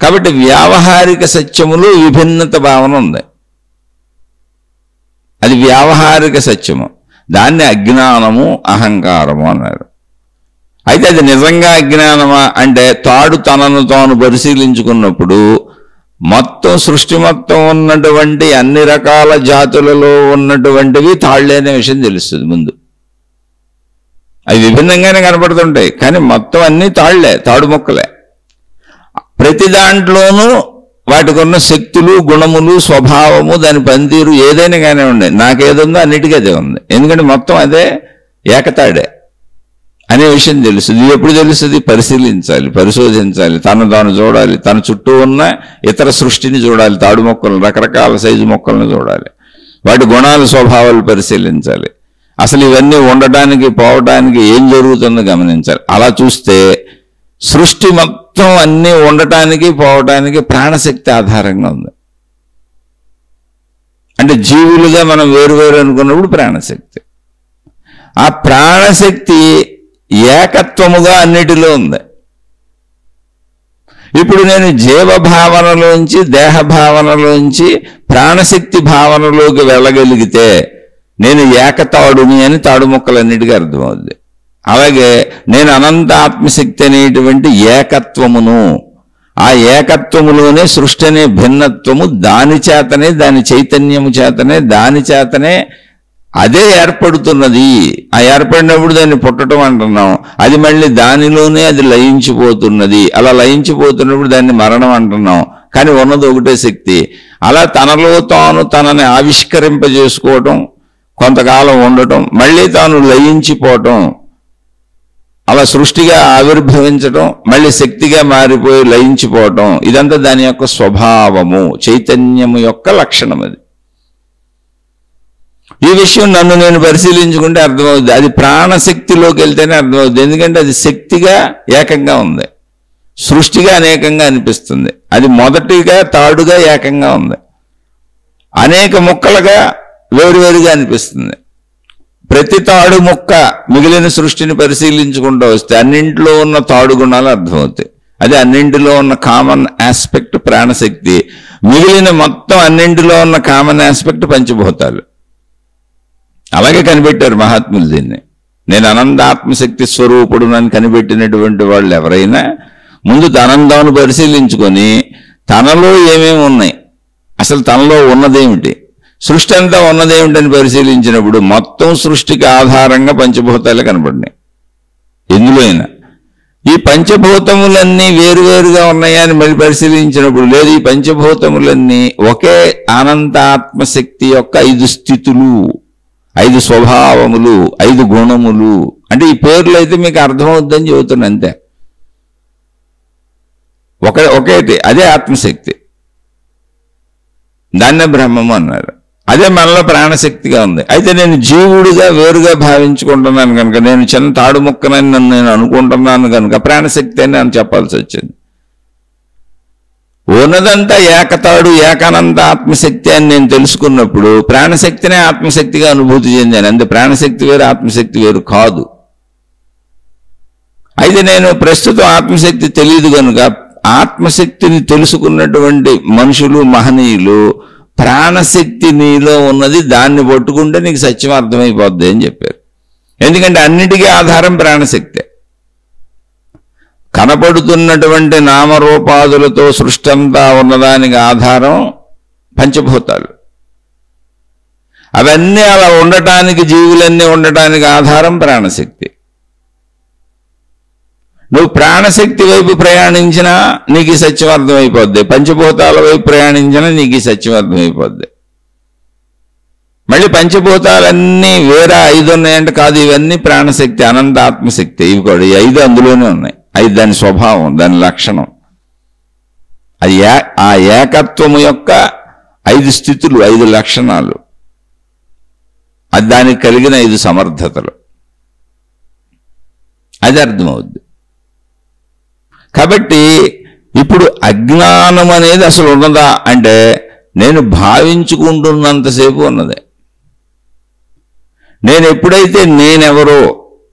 కాబట్టి వ్యావహారిక సత్యములు విభిన్నత భావన ఉంది, అది వ్యావహారిక సత్యము. దాన్ని అజ్ఞానము, అహంకారము అన్నారు. అయితే అది నిజంగా అజ్ఞానమా అంటే తాడు తనను తాను పరిశీలించుకున్నప్పుడు మొత్తం సృష్టి మొత్తం ఉన్నటువంటి అన్ని రకాల జాతులలో ఉన్నటువంటివి తాళ్లే అనే విషయం తెలుస్తుంది ముందు. అవి విభిన్నంగానే కనపడుతుంటాయి కానీ మొత్తం అన్ని తాళ్లే, తాడు మొక్కలే. ప్రతి దాంట్లోనూ వాటికి ఉన్న శక్తులు, గుణములు, స్వభావము, దాని పనితీరు ఏదైనా కానీ ఉండే, నాకేదుందో అన్నిటికీ అదే ఉంది. ఎందుకంటే మొత్తం అదే ఏకతాడే అనే విషయం తెలుస్తుంది. ఎప్పుడు తెలుస్తుంది? పరిశీలించాలి, పరిశోధించాలి, తను తాను చూడాలి, తన చుట్టూ ఉన్న ఇతర సృష్టిని చూడాలి, తాడు మొక్కలను, రకరకాల సైజు మొక్కలను చూడాలి, వాటి గుణాలు, స్వభావాలు పరిశీలించాలి. అసలు ఇవన్నీ ఉండటానికి పోవటానికి ఏం జరుగుతుందో గమనించాలి. అలా చూస్తే సృష్టి మొత్తం అన్నీ ఉండటానికి పోవటానికి ప్రాణశక్తి ఆధారంగా ఉంది. అంటే జీవులుగా మనం వేరువేరు అనుకున్నప్పుడు ప్రాణశక్తి, ఆ ప్రాణశక్తి ఏకత్వముగా అన్నిటిలో ఉంది. ఇప్పుడు నేను జీవభావనలోంచి దేహభావనలోంచి ప్రాణశక్తి భావనలోకి వెళ్ళగలిగితే నేను ఏకతాడుని అని తాడు ముక్కలన్నిటికీ అర్థమవుద్ది. అలాగే నేను అనంత ఆత్మశక్తి అనేటువంటి ఏకత్వమును, ఆ ఏకత్వములోనే సృష్టి అనే భిన్నత్వము దాని చేతనే, దాని చైతన్యము చేతనే, దాని చేతనే అదే ఏర్పడుతున్నది. ఆ ఏర్పడినప్పుడు దాన్ని పుట్టడం అంటున్నాం. అది మళ్ళీ దానిలోనే అది లయించిపోతున్నది. అలా లయించిపోతున్నప్పుడు దాన్ని మరణం అంటున్నాం. కానీ ఉన్నది ఒకటే శక్తి. అలా తనలో తాను తనని ఆవిష్కరింపజేసుకోవటం, కొంతకాలం ఉండటం, మళ్ళీ తాను లయించిపోవటం, అలా సృష్టిగా ఆవిర్భవించటం, మళ్ళీ శక్తిగా మారిపోయి లయించిపోవటం, ఇదంతా దాని యొక్క స్వభావము, చైతన్యము యొక్క లక్షణం. అది ఈ విషయం నన్ను నేను పరిశీలించుకుంటే అర్థమవుతుంది. అది ప్రాణశక్తిలోకి వెళ్తేనే అర్థమవుతుంది. ఎందుకంటే అది శక్తిగా ఏకంగా ఉంది, సృష్టిగా అనేకంగా అనిపిస్తుంది. అది మొదటిగా తాడుగా ఏకంగా ఉంది, అనేక ముక్కలుగా వేరువేరుగా అనిపిస్తుంది. ప్రతి తాడు ముక్క మిగిలిన సృష్టిని పరిశీలించుకుంటూ వస్తే అన్నింటిలో ఉన్న తాడు గుణాలు అర్థమవుతాయి. అది అన్నింటిలో ఉన్న కామన్ ఆస్పెక్ట్ ప్రాణశక్తి, మిగిలిన మొత్తం అన్నింటిలో ఉన్న కామన్ ఆస్పెక్ట్ పంచభూతాలు. అలాగే కనిపెట్టారు మహాత్ములు దీన్ని. నేను అనంతాత్మశక్తి స్వరూపుడు అని కనిపెట్టినటువంటి వాళ్ళు ఎవరైనా ముందు తనందాను పరిశీలించుకొని తనలో ఏమేమి ఉన్నాయి, అసలు తనలో ఉన్నదేమిటి, సృష్టి అంతా ఉన్నదేమిటని పరిశీలించినప్పుడు మొత్తం సృష్టికి ఆధారంగా పంచభూతాలే కనపడినాయి. ఎందులో అయినా ఈ పంచభూతములన్నీ వేరువేరుగా ఉన్నాయని మళ్ళీ పరిశీలించినప్పుడు లేదు, ఈ పంచభూతములన్నీ ఒకే అనంతాత్మశక్తి యొక్క 5 స్థితులు, 5 స్వభావములు, 5 గుణములు. అంటే ఈ పేర్లు అయితే మీకు అర్థమవుద్దని చెబుతున్నా అంతే. ఒకేటి, అదే ఆత్మశక్తి, దాన్నే బ్రహ్మము అన్నారు. అదే మనలో ప్రాణశక్తిగా ఉంది. అయితే నేను జీవుడిగా వేరుగా భావించుకుంటున్నాను కనుక, నేను చిన్న తాడు ముక్కనని నన్ను నేను అనుకుంటున్నాను కనుక ప్రాణశక్తి అని నేను చెప్పాల్సి వచ్చింది. ఉన్నదంతా ఏకతాడు, ఏకానంద ఆత్మశక్తి అని నేను తెలుసుకున్నప్పుడు ప్రాణశక్తినే ఆత్మశక్తిగా అనుభూతి చెందాను. అంతే, ప్రాణశక్తి వేరు ఆత్మశక్తి వేరు కాదు. అయితే నేను ప్రస్తుతం ఆత్మశక్తి తెలియదు కనుక ఆత్మశక్తిని తెలుసుకున్నటువంటి మనుషులు, మహనీయులు ప్రాణశక్తి నీలో ఉన్నది, దాన్ని పట్టుకుంటే నీకు సత్యం అర్థమైపోద్ది అని చెప్పారు. ఎందుకంటే అన్నిటికీ ఆధారం ప్రాణశక్తే. కనపడుతున్నటువంటి నామరూపాదులతో సృష్టి అంతా ఉన్నదానికి ఆధారం పంచభూతాలు. అవన్నీ అలా ఉండటానికి, జీవులన్నీ ఉండటానికి ఆధారం ప్రాణశక్తి. నువ్వు ప్రాణశక్తి వైపు ప్రయాణించినా నీకు ఈ సత్యం అర్థమైపోద్ది, పంచభూతాల వైపు ప్రయాణించినా నీకు ఈ సత్యం అర్థమైపోద్ది. మళ్ళీ పంచభూతాలన్నీ వేరే 5 ఉన్నాయంటే కాదు, ఇవన్నీ ప్రాణశక్తి, అనంత ఆత్మశక్తి. ఇవి కూడా ఈ 5 అందులోనే ఉన్నాయి. అది దాని స్వభావం, దాని లక్షణం. అది ఆ ఏకత్వము యొక్క 5 స్థితులు, 5 లక్షణాలు, అది దానికి కలిగిన 5 సమర్థతలు. అది అర్థమవుద్ది. కాబట్టి ఇప్పుడు అజ్ఞానం అనేది అసలు ఉన్నదా అంటే నేను భావించుకుంటున్నంతసేపు ఉన్నదే. నేను ఎప్పుడైతే నేనెవరో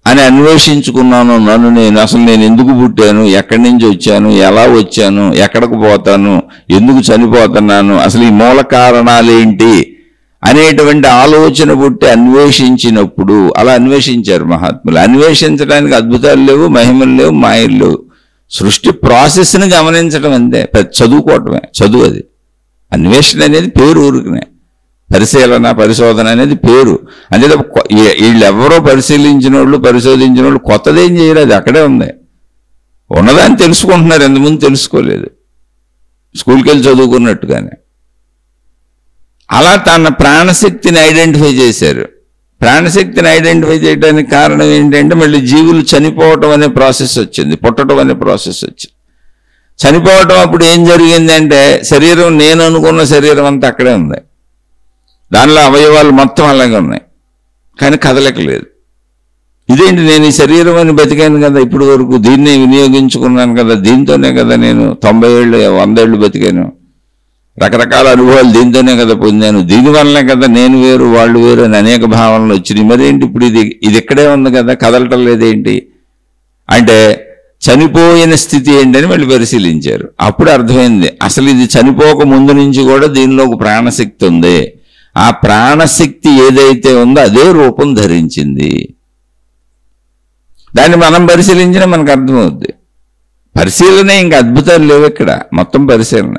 అని అన్వేషించుకున్నానో, నన్ను నేను, అసలు నేను ఎందుకు పుట్టాను, ఎక్కడి నుంచి వచ్చాను, ఎలా వచ్చాను, ఎక్కడికి పోతాను, ఎందుకు చనిపోతున్నాను, అసలు ఈ మూల కారణాలేంటి అనేటువంటి ఆలోచన పుట్టి అన్వేషించినప్పుడు, అలా అన్వేషించారు మహాత్ములు. అన్వేషించడానికి అద్భుతాలు లేవు, మహిమలు లేవు, మాయలు లేవు. సృష్టి ప్రాసెస్ని గమనించడం అంతే, చదువుకోవటమే చదువు. అది అన్వేషణ అనేది పేరు, ఊరుకునే పరిశీలన, పరిశోధన అనేది పేరు. అంతే తప్ప వీళ్ళెవరో పరిశీలించిన వాళ్ళు, పరిశోధించిన వాళ్ళు కొత్తదేం చేయరు, అది అక్కడే ఉంది. ఉన్నదాన్ని తెలుసుకుంటున్నారు, ఎంతమంది తెలుసుకోలేదు, స్కూల్కి వెళ్ళి చదువుకున్నట్టుగానే. అలా తన ప్రాణశక్తిని ఐడెంటిఫై చేశారు. ప్రాణశక్తిని ఐడెంటిఫై చేయడానికి కారణం ఏంటంటే మళ్ళీ జీవులు చనిపోవటం అనే ప్రాసెస్ వచ్చింది, పుట్టడం అనే ప్రాసెస్ వచ్చింది. చనిపోవటం అప్పుడు ఏం జరిగిందంటే శరీరం, నేను అనుకున్న శరీరం అంతా అక్కడే ఉంది, దానిలో అవయవాలు మొత్తం అలాగే ఉన్నాయి. కానీ కదలకలేదు. ఇదేంటి, నేను ఈ శరీరం అని బతికాను కదా ఇప్పటి వరకు, దీన్నే వినియోగించుకున్నాను కదా, దీంతోనే కదా నేను 90 ఏళ్ళు 100 ఏళ్ళు బతికాను, రకరకాల అనుభవాలు దీంతోనే కదా పొందాను, దీనివల్లనే కదా నేను వేరు వాళ్ళు వేరు అని అనేక భావనలు వచ్చినాయి. మరేంటి ఇప్పుడు ఇది ఇక్కడే ఉంది కదా, కదలటం లేదేంటి అంటే చనిపోయిన స్థితి ఏంటని మళ్ళీ పరిశీలించారు. అప్పుడు అర్థమైంది, అసలు ఇది చనిపోక ముందు నుంచి కూడా దీనిలో ఒక ప్రాణశక్తి ఉంది. ఆ ప్రాణశక్తి ఏదైతే ఉందో అదే రూపం ధరించింది. దాన్ని మనం పరిశీలించినా మనకు అర్థమవుద్ది. పరిశీలన ఇంకా అద్భుతాలు లేవు ఇక్కడ, మొత్తం పరిశీలన.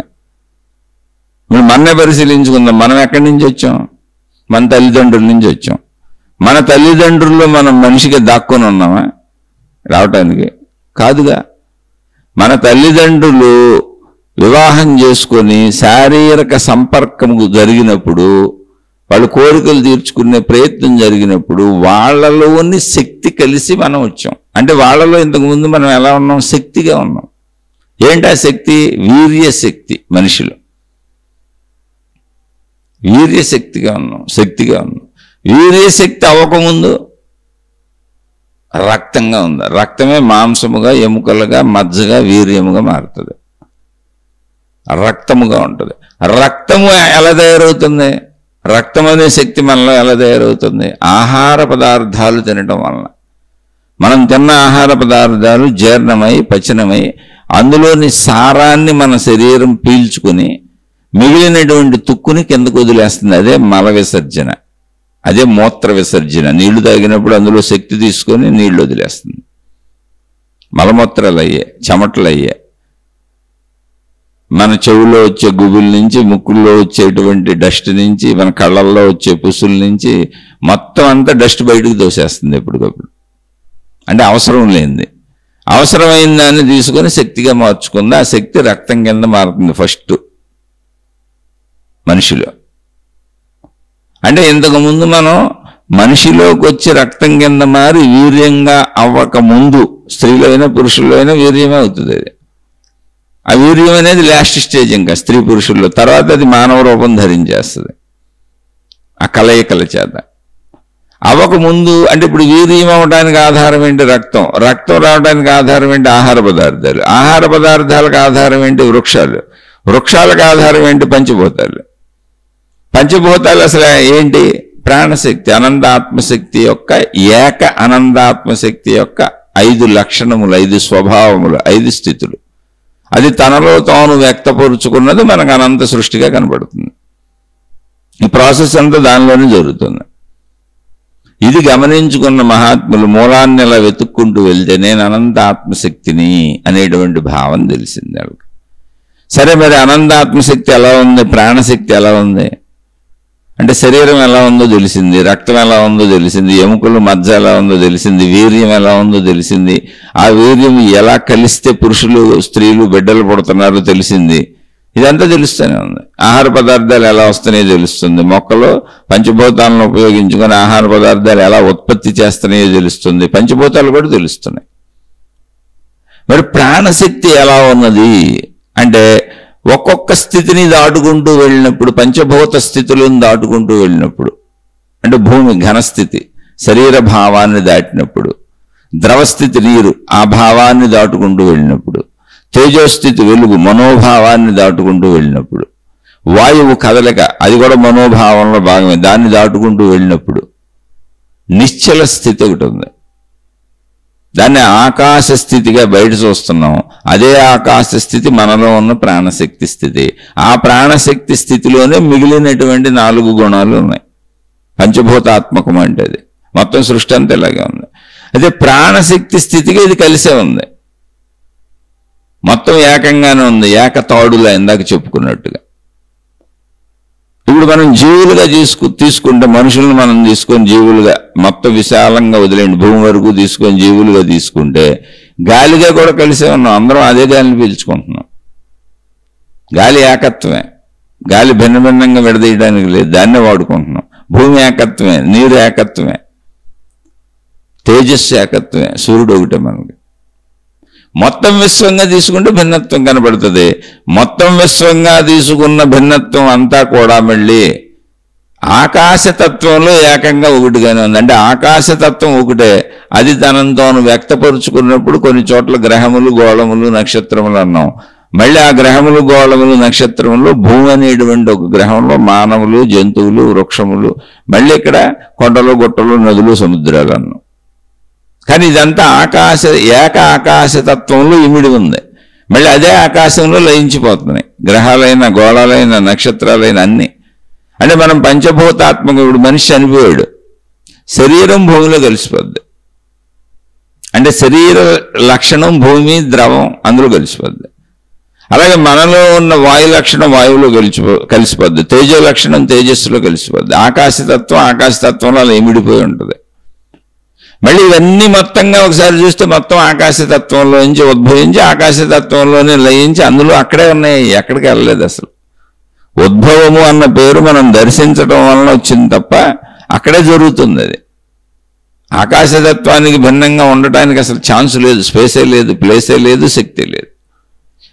ఇప్పుడు మననే పరిశీలించుకుందాం. మనం ఎక్కడి నుంచి వచ్చాం? మన తల్లిదండ్రుల నుంచి వచ్చాం. మన తల్లిదండ్రుల్లో మనం మనిషిగా దాక్కుని ఉన్నామా రావటానికి? కాదుగా. మన తల్లిదండ్రులు వివాహం చేసుకొని శారీరక సంపర్కం జరిగినప్పుడు, వాళ్ళు కోరికలు తీర్చుకునే ప్రయత్నం జరిగినప్పుడు వాళ్ళలోని శక్తి కలిసి మనం వచ్చాం. అంటే వాళ్ళలో ఇంతకుముందు మనం ఎలా ఉన్నాం? శక్తిగా ఉన్నాం. ఏంటి ఆ శక్తి? వీర్యశక్తి. మనిషిలో వీర్యశక్తిగా ఉన్నాం, శక్తిగా ఉన్నాం. వీర్యశక్తి అవ్వకముందు రక్తంగా ఉంది. రక్తమే మాంసముగా, ఎముకలుగా, మజ్జగా, వీర్యముగా మారుతుంది, రక్తముగా ఉంటుంది. రక్తము ఎలా తయారవుతుంది? రక్తం అనే శక్తి మనలో ఎలా తయారవుతుంది? ఆహార పదార్థాలు తినటం వలన. మనం తిన్న ఆహార పదార్థాలు జీర్ణమై పచనమై అందులోని సారాన్ని మన శరీరం పీల్చుకుని మిగిలినటువంటి తుక్కుని కిందకు వదిలేస్తుంది. అదే మల విసర్జన, అదే మూత్ర విసర్జన. నీళ్లు తాగినప్పుడు అందులో శక్తి తీసుకొని నీళ్లు వదిలేస్తుంది. మలమూత్రాలు అయ్యాయి, చెమటలు అయ్యాయి. మన చెవుల్లో వచ్చే గుబుల నుంచి, ముక్కుల్లో వచ్చేటువంటి డస్ట్ నుంచి, మన కళ్ళల్లో వచ్చే పుసుల నుంచి మొత్తం అంతా డస్ట్ బయటకు తోసేస్తుంది ఎప్పటికప్పుడు. అంటే అవసరం లేనిది అవసరమైన దాన్ని తీసుకొని శక్తిగా మార్చుకుంది. ఆ శక్తి రక్తం కింద మారుతుంది ఫస్ట్ మనిషిలో. అంటే ఇంతకుముందు మనం మనిషిలోకి వచ్చి రక్తం కింద మారి వీర్యంగా అవ్వక ముందు స్త్రీలో అయినా పురుషుల్లో అయినా వీర్యమే అవుతుంది. అది ఆ వీర్యం అనేది లాస్ట్ స్టేజ్ ఇంకా స్త్రీ పురుషుల్లో. తర్వాత అది మానవ రూపం ధరించేస్తుంది ఆ కలయికల చేత. అవ్వకముందు అంటే ఇప్పుడు వీర్యం అవడానికి ఆధారం ఏంటి? రక్తం. రక్తం రావడానికి ఆధారం ఏంటి? ఆహార పదార్థాలు. ఆహార పదార్థాలకు ఆధారం ఏంటి? వృక్షాలు. వృక్షాలకు ఆధారం ఏంటి? పంచభూతాలు. పంచభూతాలు అసలు ఏంటి? ప్రాణశక్తి, అనంతాత్మశక్తి యొక్క ఏక అనంతాత్మశక్తి యొక్క 5 లక్షణములు, 5 స్వభావములు, 5 స్థితులు. అది తనలో తాను వ్యక్తపరుచుకున్నది మనకు అనంత సృష్టిగా కనబడుతుంది. ఈ ప్రాసెస్ అంతా దానిలోనే జరుగుతుంది. ఇది గమనించుకున్న మహాత్ములు మూలాన్ని ఇలా వెతుక్కుంటూ వెళ్తే నేను అనంత ఆత్మశక్తిని అనేటువంటి భావం తెలిసింది వాళ్ళకి. సరే, మరి అనంత ఆత్మశక్తి ఎలా ఉంది? ప్రాణశక్తి ఎలా ఉంది అంటే శరీరం ఎలా ఉందో తెలిసింది, రక్తం ఎలా ఉందో తెలిసింది, ఎముకలు మజ్జ ఎలా ఉందో తెలిసింది, వీర్యం ఎలా ఉందో తెలిసింది. ఆ వీర్యం ఎలా కలిస్తే పురుషులు స్త్రీలు బిడ్డలు పుడుతున్నారో తెలిసింది. ఇదంతా తెలుస్తూనే ఉంది. ఆహార పదార్థాలు ఎలా వస్తున్నాయో తెలుస్తుంది. మొక్కలు పంచభూతాలను ఉపయోగించుకొని ఆహార పదార్థాలు ఎలా ఉత్పత్తి చేస్తున్నాయో తెలుస్తుంది. పంచభూతాలు కూడా తెలుస్తున్నాయి. మరి ప్రాణశక్తి ఎలా ఉన్నది అంటే ఒక్కొక్క స్థితిని దాటుకుంటూ వెళ్ళినప్పుడు, పంచభూత స్థితులను దాటుకుంటూ వెళ్ళినప్పుడు, అంటే భూమి ఘనస్థితి శరీర భావాన్ని దాటినప్పుడు, ద్రవస్థితి నీరు ఆ భావాన్ని దాటుకుంటూ వెళ్ళినప్పుడు, తేజోస్థితి వెలుగు మనోభావాన్ని దాటుకుంటూ వెళ్ళినప్పుడు, వాయువు కదలిక అది కూడా మనోభావంలో భాగమే, దాన్ని దాటుకుంటూ వెళ్ళినప్పుడు నిశ్చల స్థితి ఒకటి ఉంది. దాన్ని ఆకాశ స్థితిగా బయట చూస్తున్నాం. అదే ఆకాశ స్థితి మనలో ఉన్న ప్రాణశక్తి స్థితి. ఆ ప్రాణశక్తి స్థితిలోనే మిగిలినటువంటి 4 గుణాలు ఉన్నాయి. పంచభూతాత్మకం అంటే అది మొత్తం సృష్టి అంతా ఇలాగే ఉంది. అదే ప్రాణశక్తి స్థితిగా ఇది కలిసే ఉంది, మొత్తం ఏకంగానే ఉంది, ఏకతాడులా ఇందాక చెప్పుకున్నట్టుగా. ఇప్పుడు మనం జీవులుగా తీసుకుంటే మనుషులను మనం తీసుకొని జీవులుగా మొత్తం విశాలంగా వదిలేండి, భూమి వరకు తీసుకొని జీవులుగా తీసుకుంటే గాలిగా కూడా కలిసే ఉన్నాం. అందరం అదే గాలిని పీల్చుకుంటున్నాం. గాలి ఏకత్వమే, గాలి భిన్న భిన్నంగా విడదీయడానికి లేదు, దాన్నే వాడుకుంటున్నాం. భూమి ఏకత్వమే, నీరు ఏకత్వమే, తేజస్సు ఏకత్వమే, సూర్యుడు ఒకటే మనకి. మొత్తం విశ్వంగా తీసుకుంటే భిన్నత్వం కనబడుతుంది. మొత్తం విశ్వంగా తీసుకున్న భిన్నత్వం అంతా కూడా మళ్ళీ ఆకాశతత్వంలో ఏకంగా ఒకటిగానే ఉంది. అంటే ఆకాశతత్వం ఒకటే, అది తనంతో వ్యక్తపరుచుకున్నప్పుడు కొన్ని చోట్ల గ్రహములు, గోళములు, నక్షత్రములు అన్నాం. మళ్ళీ ఆ గ్రహములు, గోళములు, నక్షత్రములు భూమి అనేటువంటి ఒక గ్రహంలో మానవులు, జంతువులు, వృక్షములు, మళ్ళీ ఇక్కడ కొండలు, గుట్టలు, నదులు, సముద్రాలు అన్నాం. కానీ ఇదంతా ఆకాశతత్వంలో ఇమిడి ఉంది. మళ్ళీ అదే ఆకాశంలో లయించిపోతున్నాయి గ్రహాలైన, గోళాలైన, నక్షత్రాలైన అన్నీ. అంటే మనం పంచభూతాత్మక, ఇప్పుడు మనిషి చనిపోయాడు, శరీరం భూమిలో కలిసిపోద్ది. అంటే శరీర లక్షణం భూమి, ద్రవం అందులో కలిసిపోద్ది. అలాగే మనలో ఉన్న వాయు లక్షణం వాయువులో కలిసిపోద్ది, తేజో లక్షణం తేజస్సులో కలిసిపోద్ది. ఆకాశతత్వంలో అలా ఇమిడిపోయి ఉంటుంది. మళ్ళీ ఇవన్నీ మొత్తంగా ఒకసారి చూస్తే మొత్తం ఆకాశతత్వంలోంచి ఉద్భవించి ఆకాశతత్వంలోనే లయించి అందులో అక్కడే ఉన్నాయి, ఎక్కడికి వెళ్ళలేదు. అసలు ఉద్భవము అన్న పేరు మనం దర్శించడం వలన వచ్చింది తప్ప అక్కడే జరుగుతుంది. అది ఆకాశతత్వానికి భిన్నంగా ఉండటానికి అసలు ఛాన్స్ లేదు, స్పేసే లేదు, ప్లేసే లేదు, శక్తి లేదు.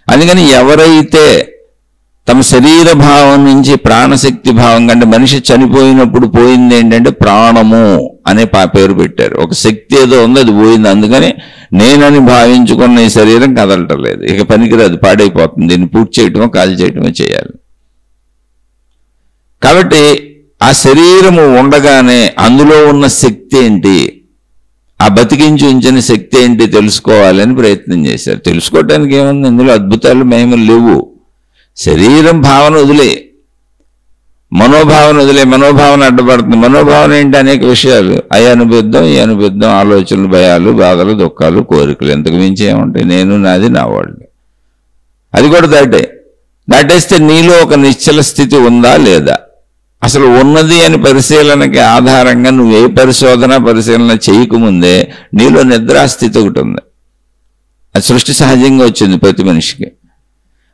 అందుకని ఎవరైతే తమ శరీర భావం నుంచి ప్రాణశక్తి భావం కంటే, మనిషి చనిపోయినప్పుడు పోయింది ఏంటంటే ప్రాణము అనే పేరు పెట్టారు. ఒక శక్తి ఏదో ఉంది, అది పోయింది. అందుకని నేనని భావించుకున్న ఈ శరీరం కదలటం లేదు, ఇక పనికిరాదు, పాడైపోతుంది. దీన్ని పూర్తి చేయటమో కాల్ చేయటమో చేయాలి. కాబట్టి ఆ శరీరము ఉండగానే అందులో ఉన్న శక్తి ఏంటి, ఆ బతికించి ఉంచిన శక్తి ఏంటి తెలుసుకోవాలని ప్రయత్నం చేశారు. తెలుసుకోవటానికి ఏముంది, ఇందులో అద్భుతాలు మహిమలు లేవు. శరీరం భావన వదిలే, మనోభావన వదిలే. మనోభావన అడ్డుపడుతుంది. మనోభావన ఏంటి, అనేక విషయాలు, అవి అనుబిద్దాం, ఈ అనుబిద్దాం, ఆలోచనలు, భయాలు, బాధలు, దుఃఖాలు, కోరికలు, ఎంతకు మించి ఏముంటాయి, నేను, నాది, నా వాళ్ళు. అది కూడా దాటేస్తే నీలో ఒక నిశ్చల స్థితి ఉందా లేదా, అసలు ఉన్నది అని పరిశీలనకి ఆధారంగా నువ్వు ఏ పరిశోధన చేయకముందే నీలో నిద్రాస్థితి ఒకటి ఉంది. అది సృష్టి సహజంగా వచ్చింది ప్రతి మనిషికి.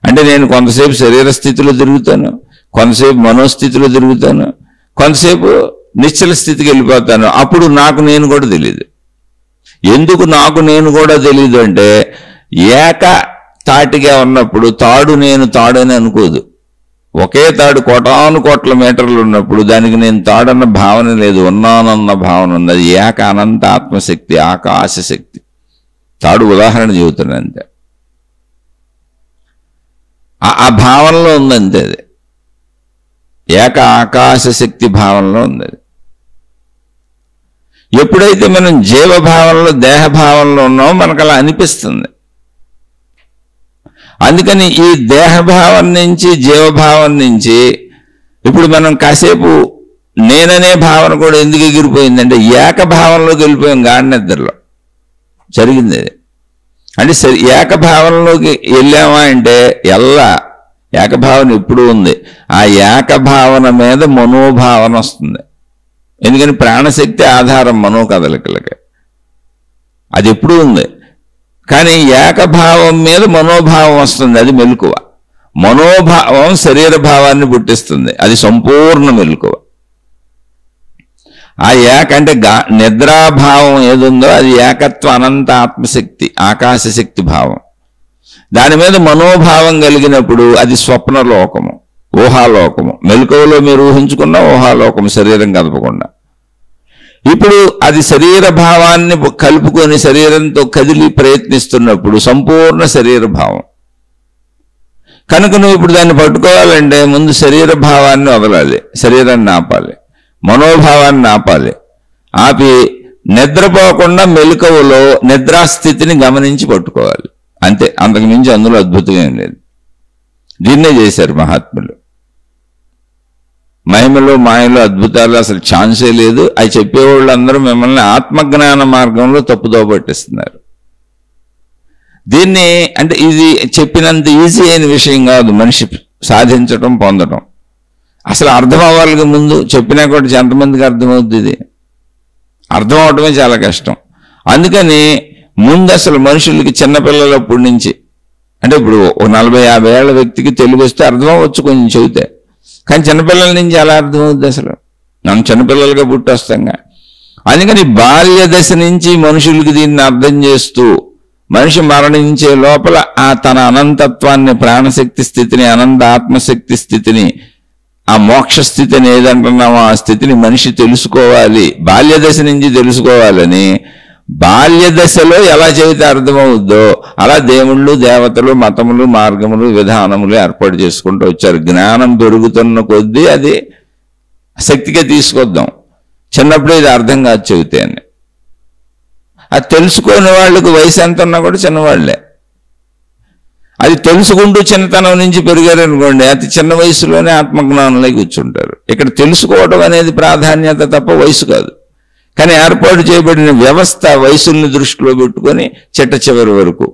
అంటే నేను కొంతసేపు శరీర స్థితిలో తిరుగుతాను, కొంతసేపు మనోస్థితిలో తిరుగుతాను, కొంతసేపు నిశ్చల స్థితికి వెళ్ళిపోతాను. అప్పుడు నాకు నేను కూడా తెలియదు. ఎందుకు నాకు నేను కూడా తెలియదు అంటే, ఏక తాటిగా ఉన్నప్పుడు తాడు నేను తాడని అనుకోదు. ఒకే తాడు కోటాను మీటర్లు ఉన్నప్పుడు దానికి నేను తాడన్న భావన లేదు, ఉన్నానన్న భావన ఉంది. అది ఏక అనంత ఆత్మశక్తి, ఆకాశశక్తి. తాడు ఉదాహరణ చెబుతున్నాను అంతే. ఆ భావనలో ఉందంతే. అది ఏక ఆకాశశక్తి భావనలో ఉంది. అది ఎప్పుడైతే మనం జీవభావనలో, దేహభావనలో ఉన్నామో మనకు అలా అనిపిస్తుంది. అందుకని ఈ దేహభావం నుంచి, జీవభావం నుంచి ఇప్పుడు మనం కాసేపు నేననే భావన కూడా ఎందుకు ఎగిరిపోయిందంటే ఏకభావంలోకి వెళ్ళిపోయాం. గాఢ నిద్రలో జరిగింది అది. అంటే ఏకభావనలోకి వెళ్ళామా అంటే ఏకభావన ఎప్పుడు ఉంది. ఆ ఏకభావన మీద మనోభావన వస్తుంది. ఎందుకని ప్రాణశక్తి ఆధారం మనో కదలికలకి, అది ఎప్పుడు ఉంది. కానీ ఏకభావం మీద మనోభావం వస్తుంది, అది మెలకువ. మనోభావం శరీర భావాన్ని పుట్టిస్తుంది, అది సంపూర్ణ మెలకువ. ఆ అంటే నిద్రాభావం ఏదుందో అది ఏకత్వ అనంత ఆత్మశక్తి, ఆకాశశక్తి భావం. దాని మీద మనోభావం కలిగినప్పుడు అది స్వప్నలోకము, ఊహాలోకము. మెలకువలో మీరు ఊహించుకున్న ఊహాలోకము, శరీరం కదపకుండా. ఇప్పుడు అది శరీర భావాన్ని కలుపుకొని శరీరంతో కదిలి ప్రయత్నిస్తున్నప్పుడు సంపూర్ణ శరీర భావం. కనుక నువ్వు ఇప్పుడు దాన్ని పట్టుకోవాలంటే ముందు శరీర భావాన్ని వదలాలి, శరీరాన్ని ఆపాలి, మనోభావాన్ని ఆపాలి. ఆపి నిద్రపోకుండా మెలకువలో నిద్రాస్థితిని గమనించి పట్టుకోవాలి. అంతే, అంతకు మించి అందులో అద్భుతం ఏం లేదు. దీన్నే చేశారు మహాత్ములు. మహిమలో, మాయలో, అద్భుతాలు అసలు ఛాన్సే లేదు. అవి చెప్పేవాళ్ళు అందరూ మిమ్మల్ని ఆత్మజ్ఞాన మార్గంలో తప్పుదో పట్టిస్తున్నారు. దీన్ని అంటే ఇది చెప్పినంత ఈజీ అయిన విషయం కాదు మనిషి సాధించడం, పొందడం. అసలు అర్థం అవ్వాలి ముందు. చెప్పినా కూడా ఎంతమందికి అర్థమవుతుంది? ఇది అర్థం అవడమే చాలా కష్టం. అందుకని ముందు అసలు మనుషులకి చిన్నపిల్లలప్పటి నుంచి, అంటే ఇప్పుడు 40-50 ఏళ్ల వ్యక్తికి తెలుగు వస్తే అర్థం అవ్వచ్చు కొంచెం చెబితే, కానీ చిన్నపిల్లల నుంచి ఎలా అర్థమవుద్ది? అసలు మనం చిన్నపిల్లలుగా పుట్టొస్తాంగా. అందుకని బాల్య దశ నుంచి మనుషులకి దీన్ని అర్థం చేస్తూ మనిషి మరణించే లోపల తన అనంతత్వాన్ని, ప్రాణశక్తి స్థితిని, అనంత ఆత్మశక్తి స్థితిని ఆ మోక్ష స్థితిని ఏదంటున్నామో ఆ స్థితిని మనిషి తెలుసుకోవాలి, బాల్యదశ నుంచి తెలుసుకోవాలని బాల్యదశలో ఎలా చెబితే అర్థమవుద్దో అలా దేవుళ్ళు, దేవతలు, మతములు, మార్గములు, విధానములు ఏర్పాటు చేసుకుంటూ వచ్చారు. జ్ఞానం పెరుగుతున్న కొద్దీ అది శక్తిగా తీసుకొద్దాం. చిన్నప్పుడు ఇది అర్థం కాదు చెబితే అని. అది తెలుసుకునే వాళ్ళకి వయసు ఎంత ఉన్నా కూడా చిన్నవాళ్లే. అది తెలుసుకుంటూ చిన్నతనం నుంచి పెరిగారనుకోండి, అతి చిన్న వయసులోనే ఆత్మజ్ఞానంలో కూర్చుంటారు. ఇక్కడ తెలుసుకోవడం అనేది ప్రాధాన్యత తప్ప వయసు కాదు. కానీ ఏర్పాటు చేయబడిన వ్యవస్థ వయసుల్ని దృష్టిలో పెట్టుకొని చిట్ట చివరి వరకు,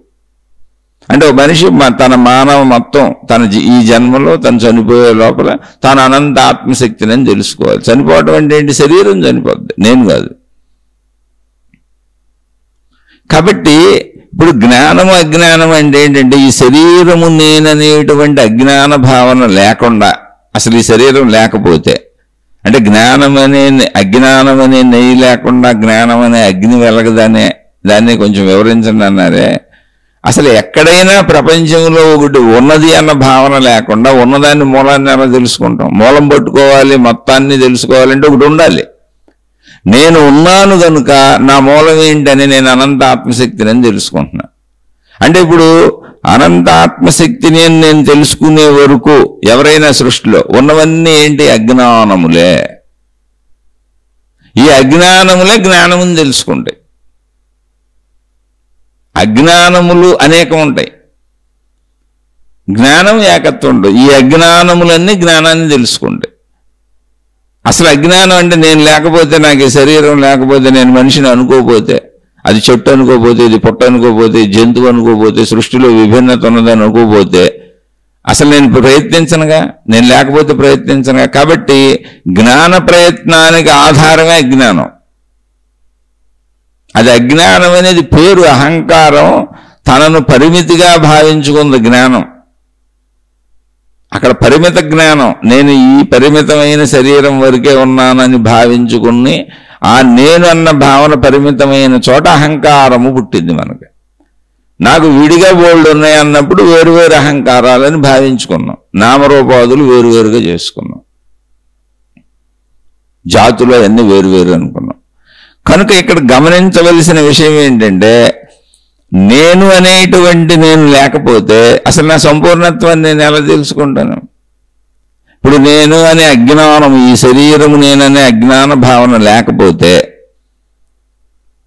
అంటే ఒక మనిషి తన మానవ మొత్తం ఈ జన్మలో తను చనిపోయే లోపల తాను అనంత ఆత్మశక్తిని తెలుసుకోవాలి. చనిపోవడం అంటే ఏంటి? శరీరం చనిపోద్ది, నేను కాదు. కాబట్టి ఇప్పుడు జ్ఞానము అజ్ఞానం అంటే ఏంటంటే ఈ శరీరము నేననేటువంటి అజ్ఞాన భావన లేకుండా, అసలు ఈ శరీరం లేకపోతే, అంటే అజ్ఞానం అనే నెయ్యి లేకుండా జ్ఞానం అనే అగ్ని వెలగదనే దాన్ని కొంచెం వివరించండి అన్నారే. అసలు ఎక్కడైనా ప్రపంచంలో ఒకటి ఉన్నది అన్న భావన లేకుండా ఉన్నదాన్ని మూలాన్ని ఎలా తెలుసుకుంటాం? మూలం పట్టుకోవాలి, మొత్తాన్ని తెలుసుకోవాలంటే ఒకటి ఉండాలి. నేను ఉన్నాను కనుక నా మూలం ఏంటని నేను అనంత ఆత్మశక్తిని అని తెలుసుకుంటున్నా. అంటే ఇప్పుడు అనంత ఆత్మశక్తిని నేను తెలుసుకునే వరకు ఎవరైనా సృష్టిలో ఉన్నవన్నీ ఏంటి? అజ్ఞానములే. ఈ అజ్ఞానములే జ్ఞానముని తెలుసుకుంటాయి. అజ్ఞానములు అనేకం ఉంటాయి, జ్ఞానం ఏకత్వం ఉంటుంది. ఈ అజ్ఞానములన్నీ జ్ఞానాన్ని తెలుసుకుంటాయి. అసలు అజ్ఞానం అంటే నేను లేకపోతే, నాకు ఈ శరీరం లేకపోతే, నేను మనిషిని అనుకోపోతే, అది చెట్టు అనుకోపోతే, ఇది పుట్ట అనుకోపోతే, జంతువు అనుకోపోతే, సృష్టిలో విభిన్నత ఉన్నదని అనుకోపోతే అసలు నేను ప్రయత్నించనుగా, నేను లేకపోతే ప్రయత్నించనుగా. కాబట్టి జ్ఞాన ప్రయత్నానికి ఆధారమే అజ్ఞానం. అది అజ్ఞానం అనేది పేరు, అహంకారం తనను పరిమితిగా భావించుకుంది జ్ఞానం. అక్కడ పరిమిత జ్ఞానం, నేను ఈ పరిమితమైన శరీరం వరకే ఉన్నానని భావించుకుని ఆ నేను అన్న భావన పరిమితమైన చోట అహంకారము పుట్టింది మనకి. నాకు విడిగా బోల్డ్ ఉన్నాయి అన్నప్పుడు వేరువేరు అహంకారాలని భావించుకున్నాం, నామరూపాదులు వేరువేరుగా చేసుకున్నాం, జాతులు అన్నీ వేరువేరు అనుకున్నాం. కనుక ఇక్కడ గమనించవలసిన విషయం ఏంటంటే, నేను అనేటువంటి నేను లేకపోతే అసలు నా సంపూర్ణత్వాన్ని నేను ఎలా తెలుసుకుంటాను? ఇప్పుడు నేను అనే అజ్ఞానం, ఈ శరీరము నేననే అజ్ఞాన భావన లేకపోతే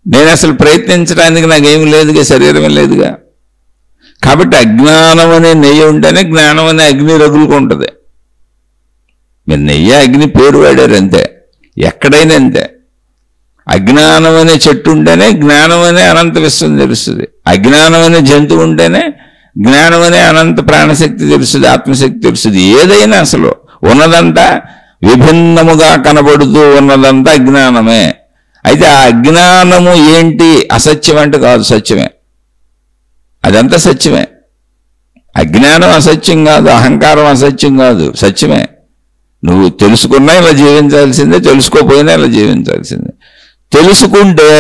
నేను అసలు ప్రయత్నించడానికి నాకేమి లేదుగా, శరీరమే లేదుగా. కాబట్టి అజ్ఞానం అనే నెయ్యి ఉంటేనే జ్ఞానం అనే అగ్ని రగులుకుంటుంది. మీరు నెయ్యి అగ్ని పేరు వాడారు అంతే, ఎక్కడైనా అంతే. అజ్ఞానం అనే చెట్టు ఉంటేనే జ్ఞానం అనే అనంత విశ్వం తెలుస్తుంది. అజ్ఞానం అనే జంతువు ఉంటేనే జ్ఞానం అనే అనంత ప్రాణశక్తి తెలుస్తుంది, ఆత్మశక్తి తెలుస్తుంది. ఏదైనా అసలు ఉన్నదంతా విభిన్నముగా కనబడుతూ ఉన్నదంతా అజ్ఞానమే. అయితే ఆ అజ్ఞానము ఏంటి? అసత్యం అంటే కాదు, సత్యమే. అదంతా సత్యమే. అజ్ఞానం అసత్యం కాదు, అహంకారం అసత్యం కాదు, సత్యమే. నువ్వు తెలుసుకున్నా ఇలా జీవించాల్సిందే, తెలుసుకోపోయినా ఇలా జీవించాల్సిందే. తెలుసుకుంటే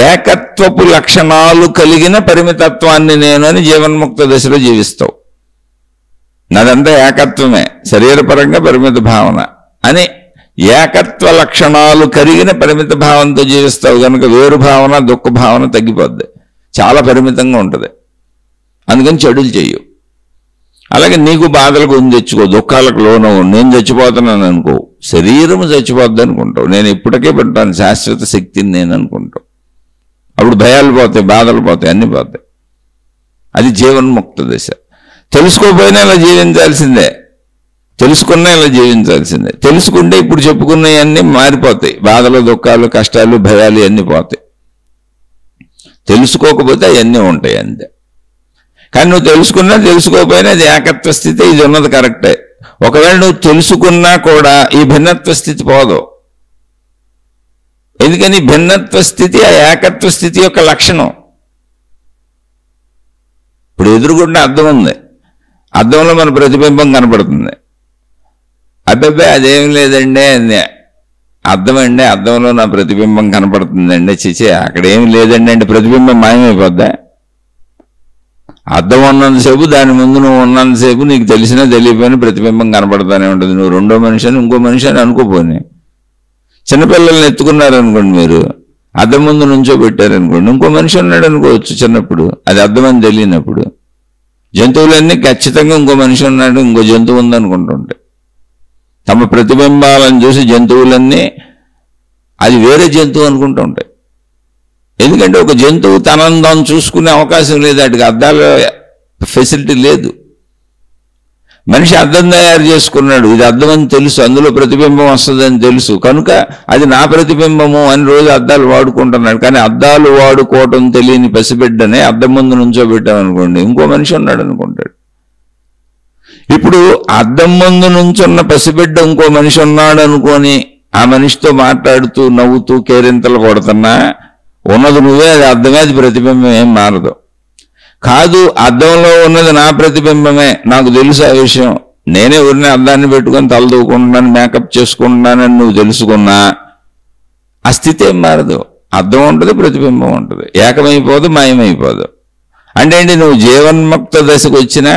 ఏకత్వపు లక్షణాలు కలిగిన పరిమితత్వాన్ని నేను అని జీవన్ముక్త దశలో జీవిస్తావు. నాదంతా ఏకత్వమే, శరీరపరంగా పరిమిత భావన అని ఏకత్వ లక్షణాలు కలిగిన పరిమిత భావంతో జీవిస్తావు కనుక వేరు భావన, దుఃఖ భావన తగ్గిపోద్ది, చాలా పరిమితంగా ఉంటుంది. అందుకని చెడులు చెయ్యు. అలాగే నీకు బాధలకు కొని తెచ్చుకో, దుఃఖాలకు లోనవు. నేను చచ్చిపోతున్నాను అనుకో, శరీరము చచ్చిపోద్ది అనుకుంటావు. నేను ఇప్పటికే పెట్టాను శాశ్వత శక్తిని నేను అనుకుంటావు. అప్పుడు భయాలు పోతాయి, బాధలు పోతాయి, అన్నీ పోతాయి. అది జీవన్ముక్త దశ. తెలుసుకోపోయినా ఇలా జీవించాల్సిందే, తెలుసుకున్నా ఇలా జీవించాల్సిందే. తెలుసుకుంటే ఇప్పుడు చెప్పుకున్నవన్నీ మారిపోతాయి, బాధలు, దుఃఖాలు, కష్టాలు, భయాలు అన్నీ పోతాయి. తెలుసుకోకపోతే అవన్నీ ఉంటాయి అంతే. కానీ నువ్వు తెలుసుకున్నా తెలుసుకోకపోయినా అది ఏకత్వ స్థితి, ఇది ఉన్నది కరెక్టే. ఒకవేళ నువ్వు తెలుసుకున్నా కూడా ఈ భిన్నత్వ స్థితి పోదు. ఎందుకని? భిన్నత్వ స్థితి ఆ ఏకత్వ స్థితి యొక్క లక్షణం. ఇప్పుడు ఎదురుగుండా అద్దం ఉంది, అద్దంలో మన ప్రతిబింబం కనపడుతుంది. అబ్బాయి అదేం లేదండి, అద్దం అండి, అద్దంలో నా ప్రతిబింబం కనపడుతుందండి, చిచే అక్కడ ఏమి లేదండి అంటే ప్రతిబింబం మాయమైపోద్దా? అద్దం ఉన్నంతసేపు దాని ముందు నువ్వు ఉన్నంతసేపు నీకు తెలిసినా తెలియపోయినా ప్రతిబింబం కనపడతానే ఉంటుంది. నువ్వు రెండో మనిషి అని ఇంకో మనిషి అని అనుకోపోయి. చిన్నపిల్లల్ని ఎత్తుకున్నారనుకోండి, మీరు అద్దం ముందు నుంచో పెట్టారనుకోండి, ఇంకో మనిషి ఉన్నాడు అనుకోవచ్చు చిన్నప్పుడు, అది అద్దం అని తెలియనప్పుడు. జంతువులన్నీ ఖచ్చితంగా ఇంకో మనిషి ఉన్నాడు, ఇంకో జంతువు ఉందనుకుంటుంటాయి. తమ ప్రతిబింబాలను చూసి జంతువులన్నీ అది వేరే జంతువు అనుకుంటూ ఉంటాయి. ఎందుకంటే ఒక జంతువు తనను తాను చూసుకునే అవకాశం లేదు, వాటికి అద్దాల ఫెసిలిటీ లేదు. మనిషి అద్దం తయారు చేసుకున్నాడు, ఇది అద్దం అని తెలుసు, అందులో ప్రతిబింబం వస్తుందని తెలుసు, కనుక అది నా ప్రతిబింబము అని రోజు అద్దాలు వాడుకుంటున్నాడు. కానీ అద్దాలు వాడుకోవటం తెలియని పసిబిడ్డనే అద్దం ముందు నుంచోబెట్టామనుకోండి, ఇంకో మనిషి ఉన్నాడు అనుకుంటాడు. ఇప్పుడు అద్దం ముందు నుంచున్న పసిబిడ్డ ఇంకో మనిషి ఉన్నాడు అనుకొని ఆ మనిషితో మాట్లాడుతూ నవ్వుతూ కేరింతలు కొడుతున్నా ఉన్నది నువ్వే, అది అద్దమే, అది ప్రతిబింబం ఏం మారదు. కాదు, అద్దంలో ఉన్నది నా ప్రతిబింబమే, నాకు తెలుసు ఆ విషయం, నేనే ఊరిని అద్దాన్ని పెట్టుకొని తలదూకుంటున్నాను, మేకప్ చేసుకుంటున్నానని నువ్వు తెలుసుకున్నా ఆ స్థితి ఏం మారదు. అద్దం ఉంటుంది, ప్రతిబింబం ఉంటుంది, ఏకమైపోదు, మాయమైపోదు. అంటే ఏంటి, నువ్వు జీవన్ముక్త దశకు వచ్చినా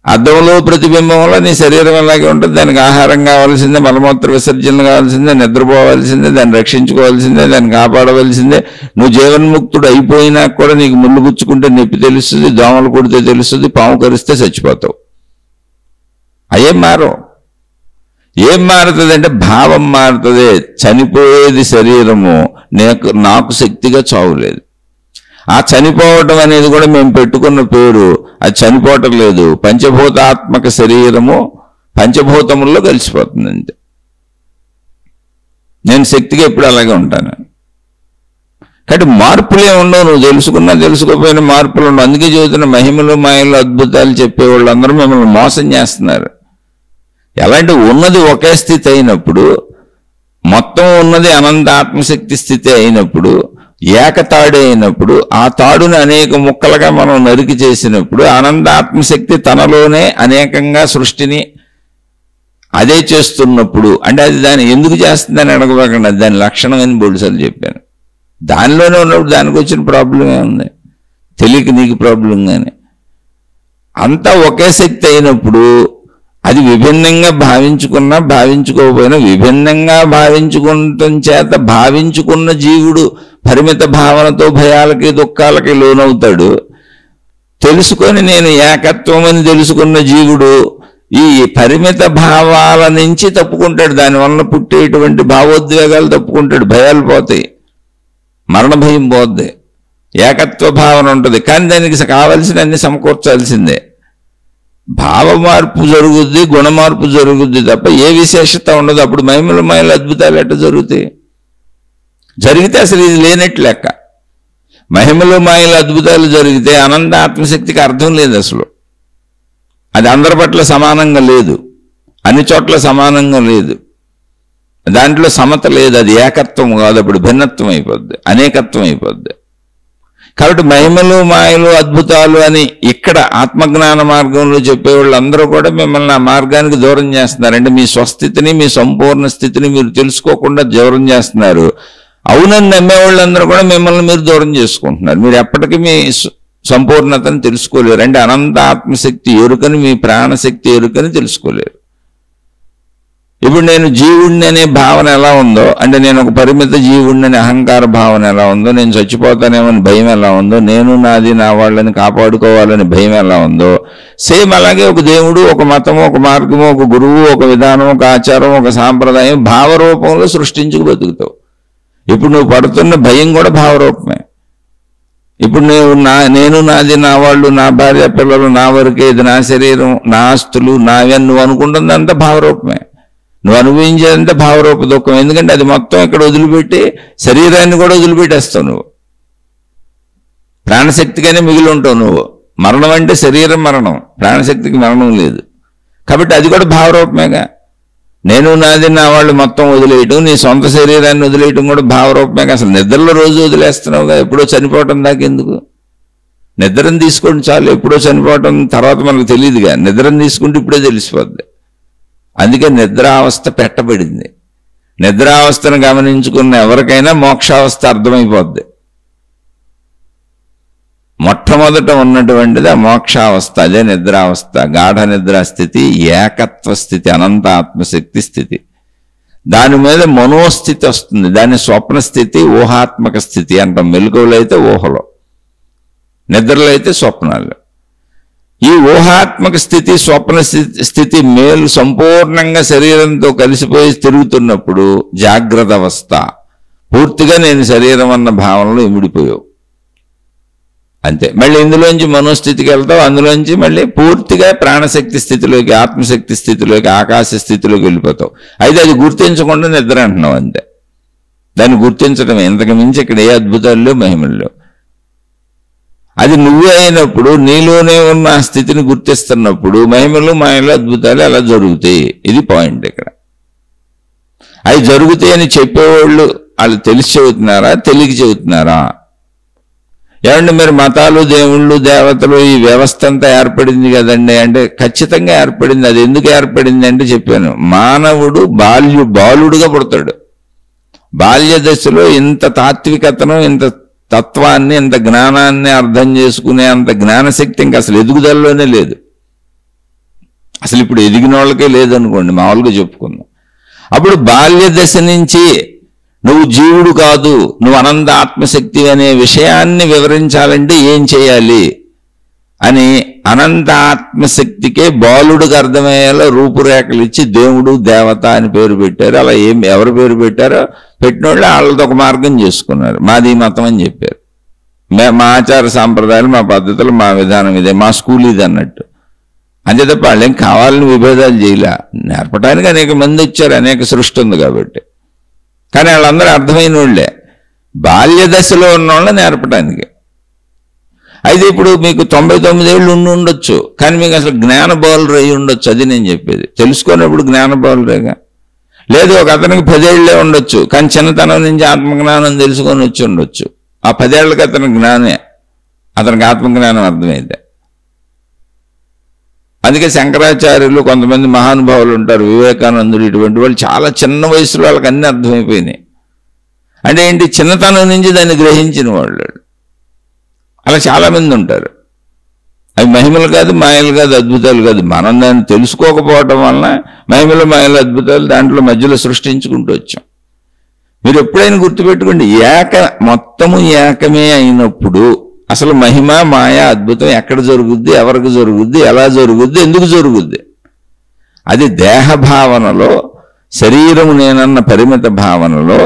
అద్దంలో ప్రతిబింబం వల్ల నీ శరీరం అలాగే ఉంటుంది. దానికి ఆహారం కావాల్సిందే, మలమూత్ర విసర్జనలు కావాల్సిందే, నిద్రపోవాల్సిందే, దాన్ని రక్షించుకోవాల్సిందే, దాన్ని కాపాడవలసిందే. నువ్వు జీవన్ముక్తుడు అయిపోయినా కూడా నీకు ముళ్ళు గుచ్చుకుంటే నొప్పి తెలుస్తుంది, దోమలు కొడితే తెలుస్తుంది, పాము కరిస్తే చచ్చిపోతావు. అయ్యేం మారవు. ఏం మారుతుంది అంటే భావం మారుతుంది. చనిపోయేది శరీరము, నాకు శక్తిగా చావులేదు. ఆ చనిపోవటం అనేది కూడా మేము పెట్టుకున్న పేరు, అది చనిపోవటం లేదు. పంచభూతాత్మక శరీరము పంచభూతముల్లో కలిసిపోతుంది అంతే. నేను శక్తిగా ఎప్పుడు అలాగే ఉంటాను. కాబట్టి మార్పులే ఉండవు, నువ్వు తెలుసుకున్నా తెలుసుకోకపోయినా మార్పులు ఉండవు. అందుకే చెబుతున్న మహిమలు మాయలు అద్భుతాలు చెప్పేవాళ్ళందరూ మిమ్మల్ని మోసం చేస్తున్నారు. ఎలాంటి ఉన్నది ఒకే స్థితి అయినప్పుడు, మొత్తం ఉన్నది అనంత ఆత్మశక్తి స్థితి అయినప్పుడు, ఏకతాడు అయినప్పుడు, ఆ తాడుని అనేక ముక్కలుగా మనం నరికి చేసినప్పుడు ఆనందాత్మశక్తి తనలోనే అనేకంగా సృష్టిని అదే చేస్తున్నప్పుడు, అంటే అది దాన్ని ఎందుకు చేస్తుందని అడగబోకండి, దాని లక్షణం అని బోడిసార్లు చెప్పాను. దానిలోనే ఉన్నప్పుడు దానికి వచ్చిన ప్రాబ్లం ఏముంది, తెలియక నీకు ప్రాబ్లం. కానీ అంతా ఒకే శక్తి అయినప్పుడు అది విభిన్నంగా భావించుకున్నా భావించుకోకపోయినా విభిన్నంగా భావించుకుంటం చేత భావించుకున్న జీవుడు పరిమిత భావనతో భయాలకి దుఃఖాలకి లోనవుతాడు. తెలుసుకొని నేను ఏకత్వం అని తెలుసుకున్న జీవుడు ఈ పరిమిత భావాల నుంచి తప్పుకుంటాడు. దానివల్ల పుట్టేటువంటి భావోద్వేగాలు తప్పుకుంటాడు, భయాలు పోతాయి, మరణ భయం పోద్ది, ఏకత్వ భావన ఉంటుంది. కానీ దానికి కావాల్సిన అన్ని సమకూర్చాల్సిందే. భావ మార్పు జరుగుద్ది, గుణ మార్పు జరుగుద్ది తప్ప ఏ విశేషత ఉండదు. అప్పుడు మహిమలు మాయలు అద్భుతాలు ఎట్ట జరుగుతాయి? జరిగితే అసలు ఇది లేనట్టు లెక్క. మహిమలు మాయలు అద్భుతాలు జరిగితే అనంత ఆత్మశక్తికి అర్థం లేదు అసలు. అది అందరి పట్ల సమానంగా లేదు, అన్ని చోట్ల సమానంగా లేదు, దాంట్లో సమత లేదు. అది ఏకత్వం కాదు, అప్పుడు భిన్నత్వం అయిపోద్ది, అనేకత్వం అయిపోద్ది. కాబట్టి మహిమలు మాయలు అద్భుతాలు అని ఇక్కడ ఆత్మజ్ఞాన మార్గంలో చెప్పేవాళ్ళు అందరూ కూడా మిమ్మల్ని ఆ మార్గానికి దూరం చేస్తున్నారు. అంటే మీ స్వస్థితిని, మీ సంపూర్ణ స్థితిని మీరు తెలుసుకోకుండా దూరం చేస్తున్నారు. అవునని నమ్మేవాళ్ళందరూ కూడా మిమ్మల్ని మీరు దూరం చేసుకుంటున్నారు. మీరు ఎప్పటికీ మీ సంపూర్ణతను తెలుసుకోలేరు. అంటే అనంత ఆత్మశక్తి ఎరుకని, మీ ప్రాణశక్తి ఎరుకని తెలుసుకోలేరు. ఇప్పుడు నేను జీవుడిని అనే భావన ఎలా ఉందో, అంటే నేను ఒక పరిమిత జీవుడిని అనే అహంకార భావన ఎలా ఉందో, నేను చచ్చిపోతానేమని భయం ఎలా ఉందో, నేను నాది నా వాళ్ళని కాపాడుకోవాలని భయం ఎలా ఉందో, సేమ్ అలాగే ఒక దేవుడు, ఒక మతము, ఒక మార్గము, ఒక గురువు, ఒక విధానం, ఒక ఆచారం, ఒక సాంప్రదాయం భావరూపంలో సృష్టించుకు బతుకుతావు. ఇప్పుడు నువ్వు పడుతున్న భయం కూడా భావరూపమే. ఇప్పుడు నేను నాది నా వాళ్ళు, నా భార్య పిల్లలు, నా వరకే, ఇది నా శరీరం, నా ఆస్తులు, నావని నువ్వు అనుకుంటుందంతా భావరూపమే. నువ్వు అనుభవించేదంతా భావరూప దుఃఖం. ఎందుకంటే అది మొత్తం ఇక్కడ వదిలిపెట్టి శరీరాన్ని కూడా వదిలిపెట్టేస్తావు. నువ్వు ప్రాణశక్తిగానే మిగిలి ఉంటావు. నువ్వు మరణం అంటే శరీరం మరణం, ప్రాణశక్తికి మరణం లేదు. కాబట్టి అది కూడా భావరూపమేగా. నేను నాది నా వాళ్ళు మొత్తం వదిలేయటం, నీ సొంత శరీరాన్ని వదిలేయటం కూడా భావరూపమేగా. అసలు నిద్రలో రోజు వదిలేస్తున్నావుగా, ఎప్పుడో చనిపోవటం దాకా ఎందుకు? నిద్రను తీసుకోండి చాలు, ఎప్పుడో చనిపోవటం తర్వాత మనకు తెలియదుగా. నిద్రను తీసుకుంటే ఇప్పుడే తెలిసిపోద్ది. అందుకే నిద్రావస్థ పెట్టబడింది. నిద్రావస్థను గమనించుకున్న ఎవరికైనా మోక్షావస్థ అర్థమైపోద్ది. మొట్టమొదట ఉన్నటువంటిది ఆ మోక్షావస్థ, అదే నిద్రావస్థ, గాఢ నిద్రా స్థితి, ఏకత్వ స్థితి, అనంత ఆత్మశక్తి స్థితి. దాని మీద మనోస్థితి వస్తుంది, దాన్ని స్వప్న స్థితి, ఊహాత్మక స్థితి అంటాం. మెలకువలు అయితే ఊహలో, నిద్రలో అయితే స్వప్నాలు. ఈ ఊహాత్మక స్థితి, స్వప్న స్థితి మేలు సంపూర్ణంగా శరీరంతో కలిసిపోయి తిరుగుతున్నప్పుడు జాగ్రత్త అవస్థ, పూర్తిగా నేను శరీరం అన్న భావనలో ఇమిడిపోయావు అంతే. మళ్ళీ ఇందులోంచి మనోస్థితికి వెళ్తావు, అందులోంచి మళ్ళీ పూర్తిగా ప్రాణశక్తి స్థితిలోకి, ఆత్మశక్తి స్థితిలోకి, ఆకాశ స్థితిలోకి వెళ్ళిపోతావు. అయితే అది గుర్తించకుండా నిద్ర అంటున్నావు అంతే. దాన్ని గుర్తించడమే, ఇంతకు మించి ఇక్కడ ఏ అద్భుతాల్లో మహిమల్లో. అది నువ్వే అయినప్పుడు, నీలోనే ఉన్న ఆ స్థితిని గుర్తిస్తున్నప్పుడు మహిమలు, మాయలు, అద్భుతాలు అలా జరుగుతాయి. ఇది పాయింట్ ఇక్కడ. అవి జరుగుతాయి అని చెప్పేవాళ్ళు వాళ్ళు తెలిసి చెబుతున్నారా, తెలియక చెబుతున్నారా? ఏమంటే మీరు మతాలు, దేవుళ్ళు, దేవతలు, ఈ వ్యవస్థ అంతా ఏర్పడింది కదండి అంటే ఖచ్చితంగా ఏర్పడింది. అది ఎందుకు ఏర్పడింది అంటే చెప్పాను, మానవుడు బాలుడుగా పుడతాడు. బాల్య దశలో ఇంత తాత్వికతను, ఇంత తత్వాన్ని, ఇంత జ్ఞానాన్ని అర్థం చేసుకునే అంత జ్ఞానశక్తి ఇంకా అసలు ఎదుగుదలలోనే లేదు. అసలు ఇప్పుడు ఎదిగిన వాళ్ళకే లేదనుకోండి, మామూలుగా చెప్పుకుందాం. అప్పుడు బాల్య దశ నుంచి నువ్వు జీవుడు కాదు, నువ్వు అనంత ఆత్మశక్తి అనే విషయాన్ని వివరించాలంటే ఏం చేయాలి అని అనంత ఆత్మశక్తికే బాలుడికి అర్థమయ్యేలా రూపురేఖలు ఇచ్చి దేవుడు, దేవత అని పేరు పెట్టారు. అలా ఎవరు పేరు పెట్టారో పెట్టిన వాళ్ళు వాళ్ళతో ఒక మార్గం చేసుకున్నారు. మాది మతం అని చెప్పారు. మా ఆచార సాంప్రదాయాలు, మా పద్ధతులు, మా విధానం ఇదే, మా స్కూల్ ఇది అన్నట్టు. అంతే తప్ప వాళ్ళేం కావాలని విభేదాలు చేయలే. నేర్పడానికి అనేక మంది వచ్చారు, అనేక సృష్టి ఉంది కాబట్టి. కానీ వాళ్ళందరూ అర్థమైన వాళ్ళే, బాల్య దశలో ఉన్న వాళ్ళని నేర్పడానికి. అయితే ఇప్పుడు మీకు 99 ఏళ్ళు ఉండొచ్చు, కానీ మీకు అసలు జ్ఞాన బౌలర్ అయి ఉండొచ్చు. అది నేను చెప్పేది. తెలుసుకున్నప్పుడు జ్ఞాన బౌలరేగా. లేదు ఒక అతనికి 10 ఏళ్లే ఉండొచ్చు, కానీ చిన్నతనం నుంచి ఆత్మజ్ఞానం తెలుసుకొని వచ్చి ఉండొచ్చు. ఆ 10 ఏళ్ళకి అతనికి జ్ఞానే, అతనికి ఆత్మజ్ఞానం అర్థమైతే. అందుకే శంకరాచార్యులు, కొంతమంది మహానుభావులు ఉంటారు, వివేకానందుడు, ఇటువంటి వాళ్ళు చాలా చిన్న వయసులో వాళ్ళకి అన్నీ అర్థమైపోయినాయి. అంటే ఏంటి, చిన్నతనం నుంచి దాన్ని గ్రహించిన వాళ్ళు. అలా చాలామంది ఉంటారు. అవి మహిమలు కాదు, మాయలు కాదు, అద్భుతాలు కాదు. మనం దాన్ని తెలుసుకోకపోవటం వలన మహిమలు, మాయలు, అద్భుతాలు దాంట్లో మధ్యలో సృష్టించుకుంటూ వచ్చాం. మీరు ఎప్పుడైనా గుర్తుపెట్టుకోండి, మొత్తము ఏకమే అయినప్పుడు అసలు మహిమ, మాయ, అద్భుతం ఎక్కడ జరుగుద్ది, ఎవరికి జరుగుద్ది, ఎలా జరుగుద్ది, ఎందుకు జరుగుద్ది? అది దేహ భావనలో, శరీరము నేనన్న పరిమిత భావనలో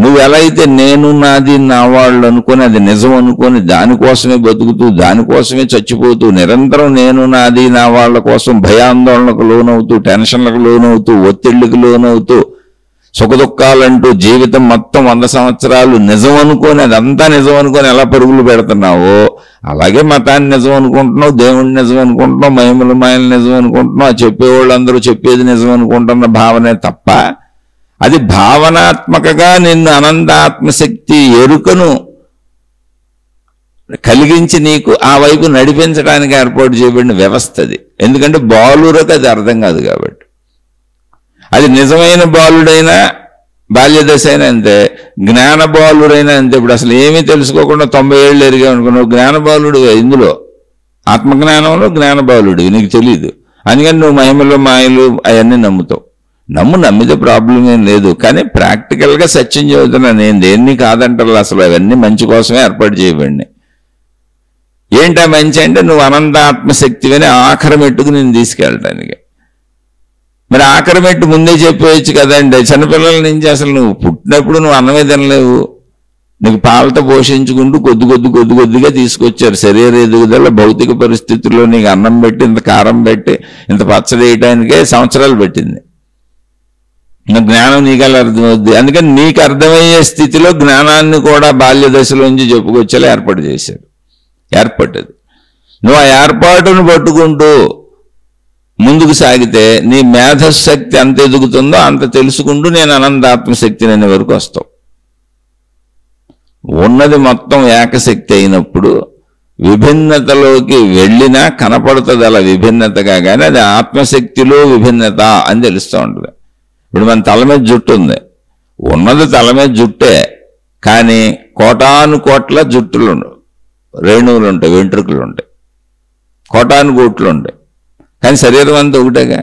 నువ్వు ఎలా అయితే నేను, నాది, నా వాళ్ళు అనుకొని అది నిజం అనుకొని దానికోసమే బతుకుతూ, దానికోసమే చచ్చిపోతూ, నిరంతరం నేను, నాది, నా వాళ్ళ కోసం భయాందోళనకు లోనవుతూ, టెన్షన్లకు లోనవుతూ, ఒత్తిళ్లకు లోనవుతూ, సుఖదుఖాలంటూ జీవితం మొత్తం 100 సంవత్సరాలు నిజం అనుకొని, అదంతా నిజం అనుకొని ఎలా పరుగులు పెడుతున్నావో అలాగే మతాన్ని నిజం అనుకుంటున్నావు, దేవుడిని నిజం అనుకుంటున్నావు, మహిమలు, మాయలు నిజం అనుకుంటున్నావు. ఆ చెప్పేవాళ్ళందరూ చెప్పేది నిజం అనుకుంటున్న భావనే తప్ప అది భావనాత్మకగా నిన్ను అనంత ఆత్మశక్తి ఎరుకను కలిగించి నీకు ఆ వైపు నడిపించడానికి ఏర్పాటు చేయబడిన వ్యవస్థ అది. ఎందుకంటే బాలురకు అది అర్థం కాదు కాబట్టి. అది నిజమైన బాలుడైనా, బాల్యదశ అయినా అంతే, జ్ఞాన బాలుడైనా అంతే. ఇప్పుడు అసలు ఏమీ తెలుసుకోకుండా 90 ఏళ్ళు ఎరిగా అనుకున్నావు, జ్ఞాన బాలుడు. ఇందులో ఆత్మజ్ఞానంలో జ్ఞాన బాలుడు, నీకు తెలియదు. అందుకని నువ్వు మహిమలు, మాయలు అవన్నీ నమ్ముతావు. నమ్మితే ప్రాబ్లం ఏం లేదు. కానీ ప్రాక్టికల్గా సత్యం చెబుతున్నా, నేను దేన్ని కాదంటారు. అసలు అవన్నీ మంచి కోసమే ఏర్పాటు చేయబడినాయి. ఏంటా మంచి అంటే నువ్వు అనంత ఆత్మశక్తివని ఆఖరి మెట్టుకు నేను తీసుకెళ్ళటానికి. మరి ఆఖరి మెట్టు ముందే చెప్పేయచ్చు కదండి. చిన్నపిల్లల నుంచి అసలు నువ్వు పుట్టినప్పుడు నువ్వు అన్నమే తినలేవు, నీకు పాలతో పోషించుకుంటూ కొద్దిగా తీసుకొచ్చారు. శరీర ఎదుగుదల, భౌతిక పరిస్థితుల్లో నీకు అన్నం పెట్టి, ఇంత కారం పెట్టి, ఇంత పచ్చడి వేయటానికే సంవత్సరాలు పెట్టింది. జ్ఞానం నీకు అలా అర్థమవుద్ది. అందుకని నీకు అర్థమయ్యే స్థితిలో జ్ఞానాన్ని కూడా బాల్య దశలోంచి చెప్పుకొచ్చేలా ఏర్పాటు చేశారు. ఏర్పడ్డది. నువ్వు ఆ ఏర్పాటును పట్టుకుంటూ ముందుకు సాగితే నీ మేధశక్తి ఎంత ఎదుగుతుందో అంత తెలుసుకుంటూ నేను అనంతాత్మశక్తిని అనే వరకు వస్తావు. ఉన్నది మొత్తం ఏకశక్తి అయినప్పుడు విభిన్నతలోకి వెళ్ళినా కనపడుతుంది అలా విభిన్నతగా, కానీ అది ఆత్మశక్తిలో విభిన్నత అని తెలుస్తూ ఉంటుంది. ఇప్పుడు మన తల మీద జుట్టు ఉంది, ఉన్నది తల మీద జుట్టే, కానీ కోటాను కోట్ల జుట్టులు రేణువులు ఉంటాయి, వెంట్రుకలు ఉంటాయి, కోటాను గోట్లు ఉంటాయి, కానీ శరీరం అంతా ఒకటేగా.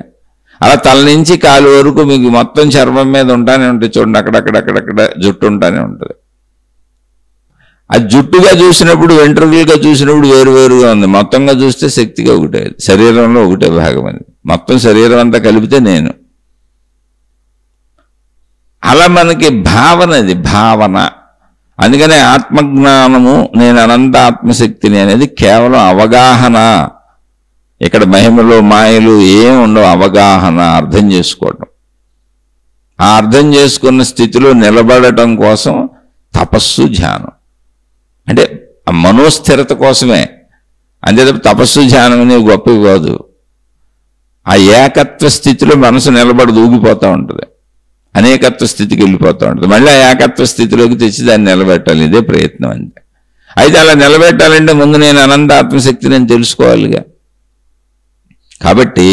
అలా తల నుంచి కాలు వరకు మీకు మొత్తం చర్మం మీద ఉంటానే ఉంటుంది. చూడండి, అక్కడక్కడ జుట్టు ఉంటానే ఉంటుంది. అది జుట్టుగా చూసినప్పుడు, వెంట్రుకలుగా చూసినప్పుడు వేరువేరుగా ఉంది. మొత్తంగా చూస్తే శక్తిగా ఒకటే, శరీరంలో ఒకటే భాగం అది. మొత్తం శరీరం అంతా కలిపితే నేను. అలా మనకి భావన, అది భావన. అందుకనే ఆత్మజ్ఞానము, నేను అనంత ఆత్మశక్తిని అనేది కేవలం అవగాహన. ఇక్కడ మహిమలు మాయలు ఏం ఉండవు, అవగాహన, అర్థం చేసుకోవటం. ఆ అర్థం చేసుకున్న స్థితిలో నిలబడటం కోసం తపస్సు, ధ్యానం. అంటే ఆ మనోస్థిరత కోసమే. అంతే తప్ప తపస్సు ధ్యానం అనేవి గొప్పవి కాదు. ఆ ఏకత్వ స్థితిలో మనసు నిలబడి ఊగిపోతూ ఉంటుంది, అనేకత్వ స్థితికి వెళ్ళిపోతూ ఉంటుంది. మళ్ళీ ఆ ఏకత్వ స్థితిలోకి తెచ్చి దాన్ని నిలబెట్టాలి. ఇదే ప్రయత్నం అంతే. అయితే అలా నిలబెట్టాలంటే ముందు నేను అనంత ఆత్మశక్తిని నేను తెలుసుకోవాలిగా. కాబట్టి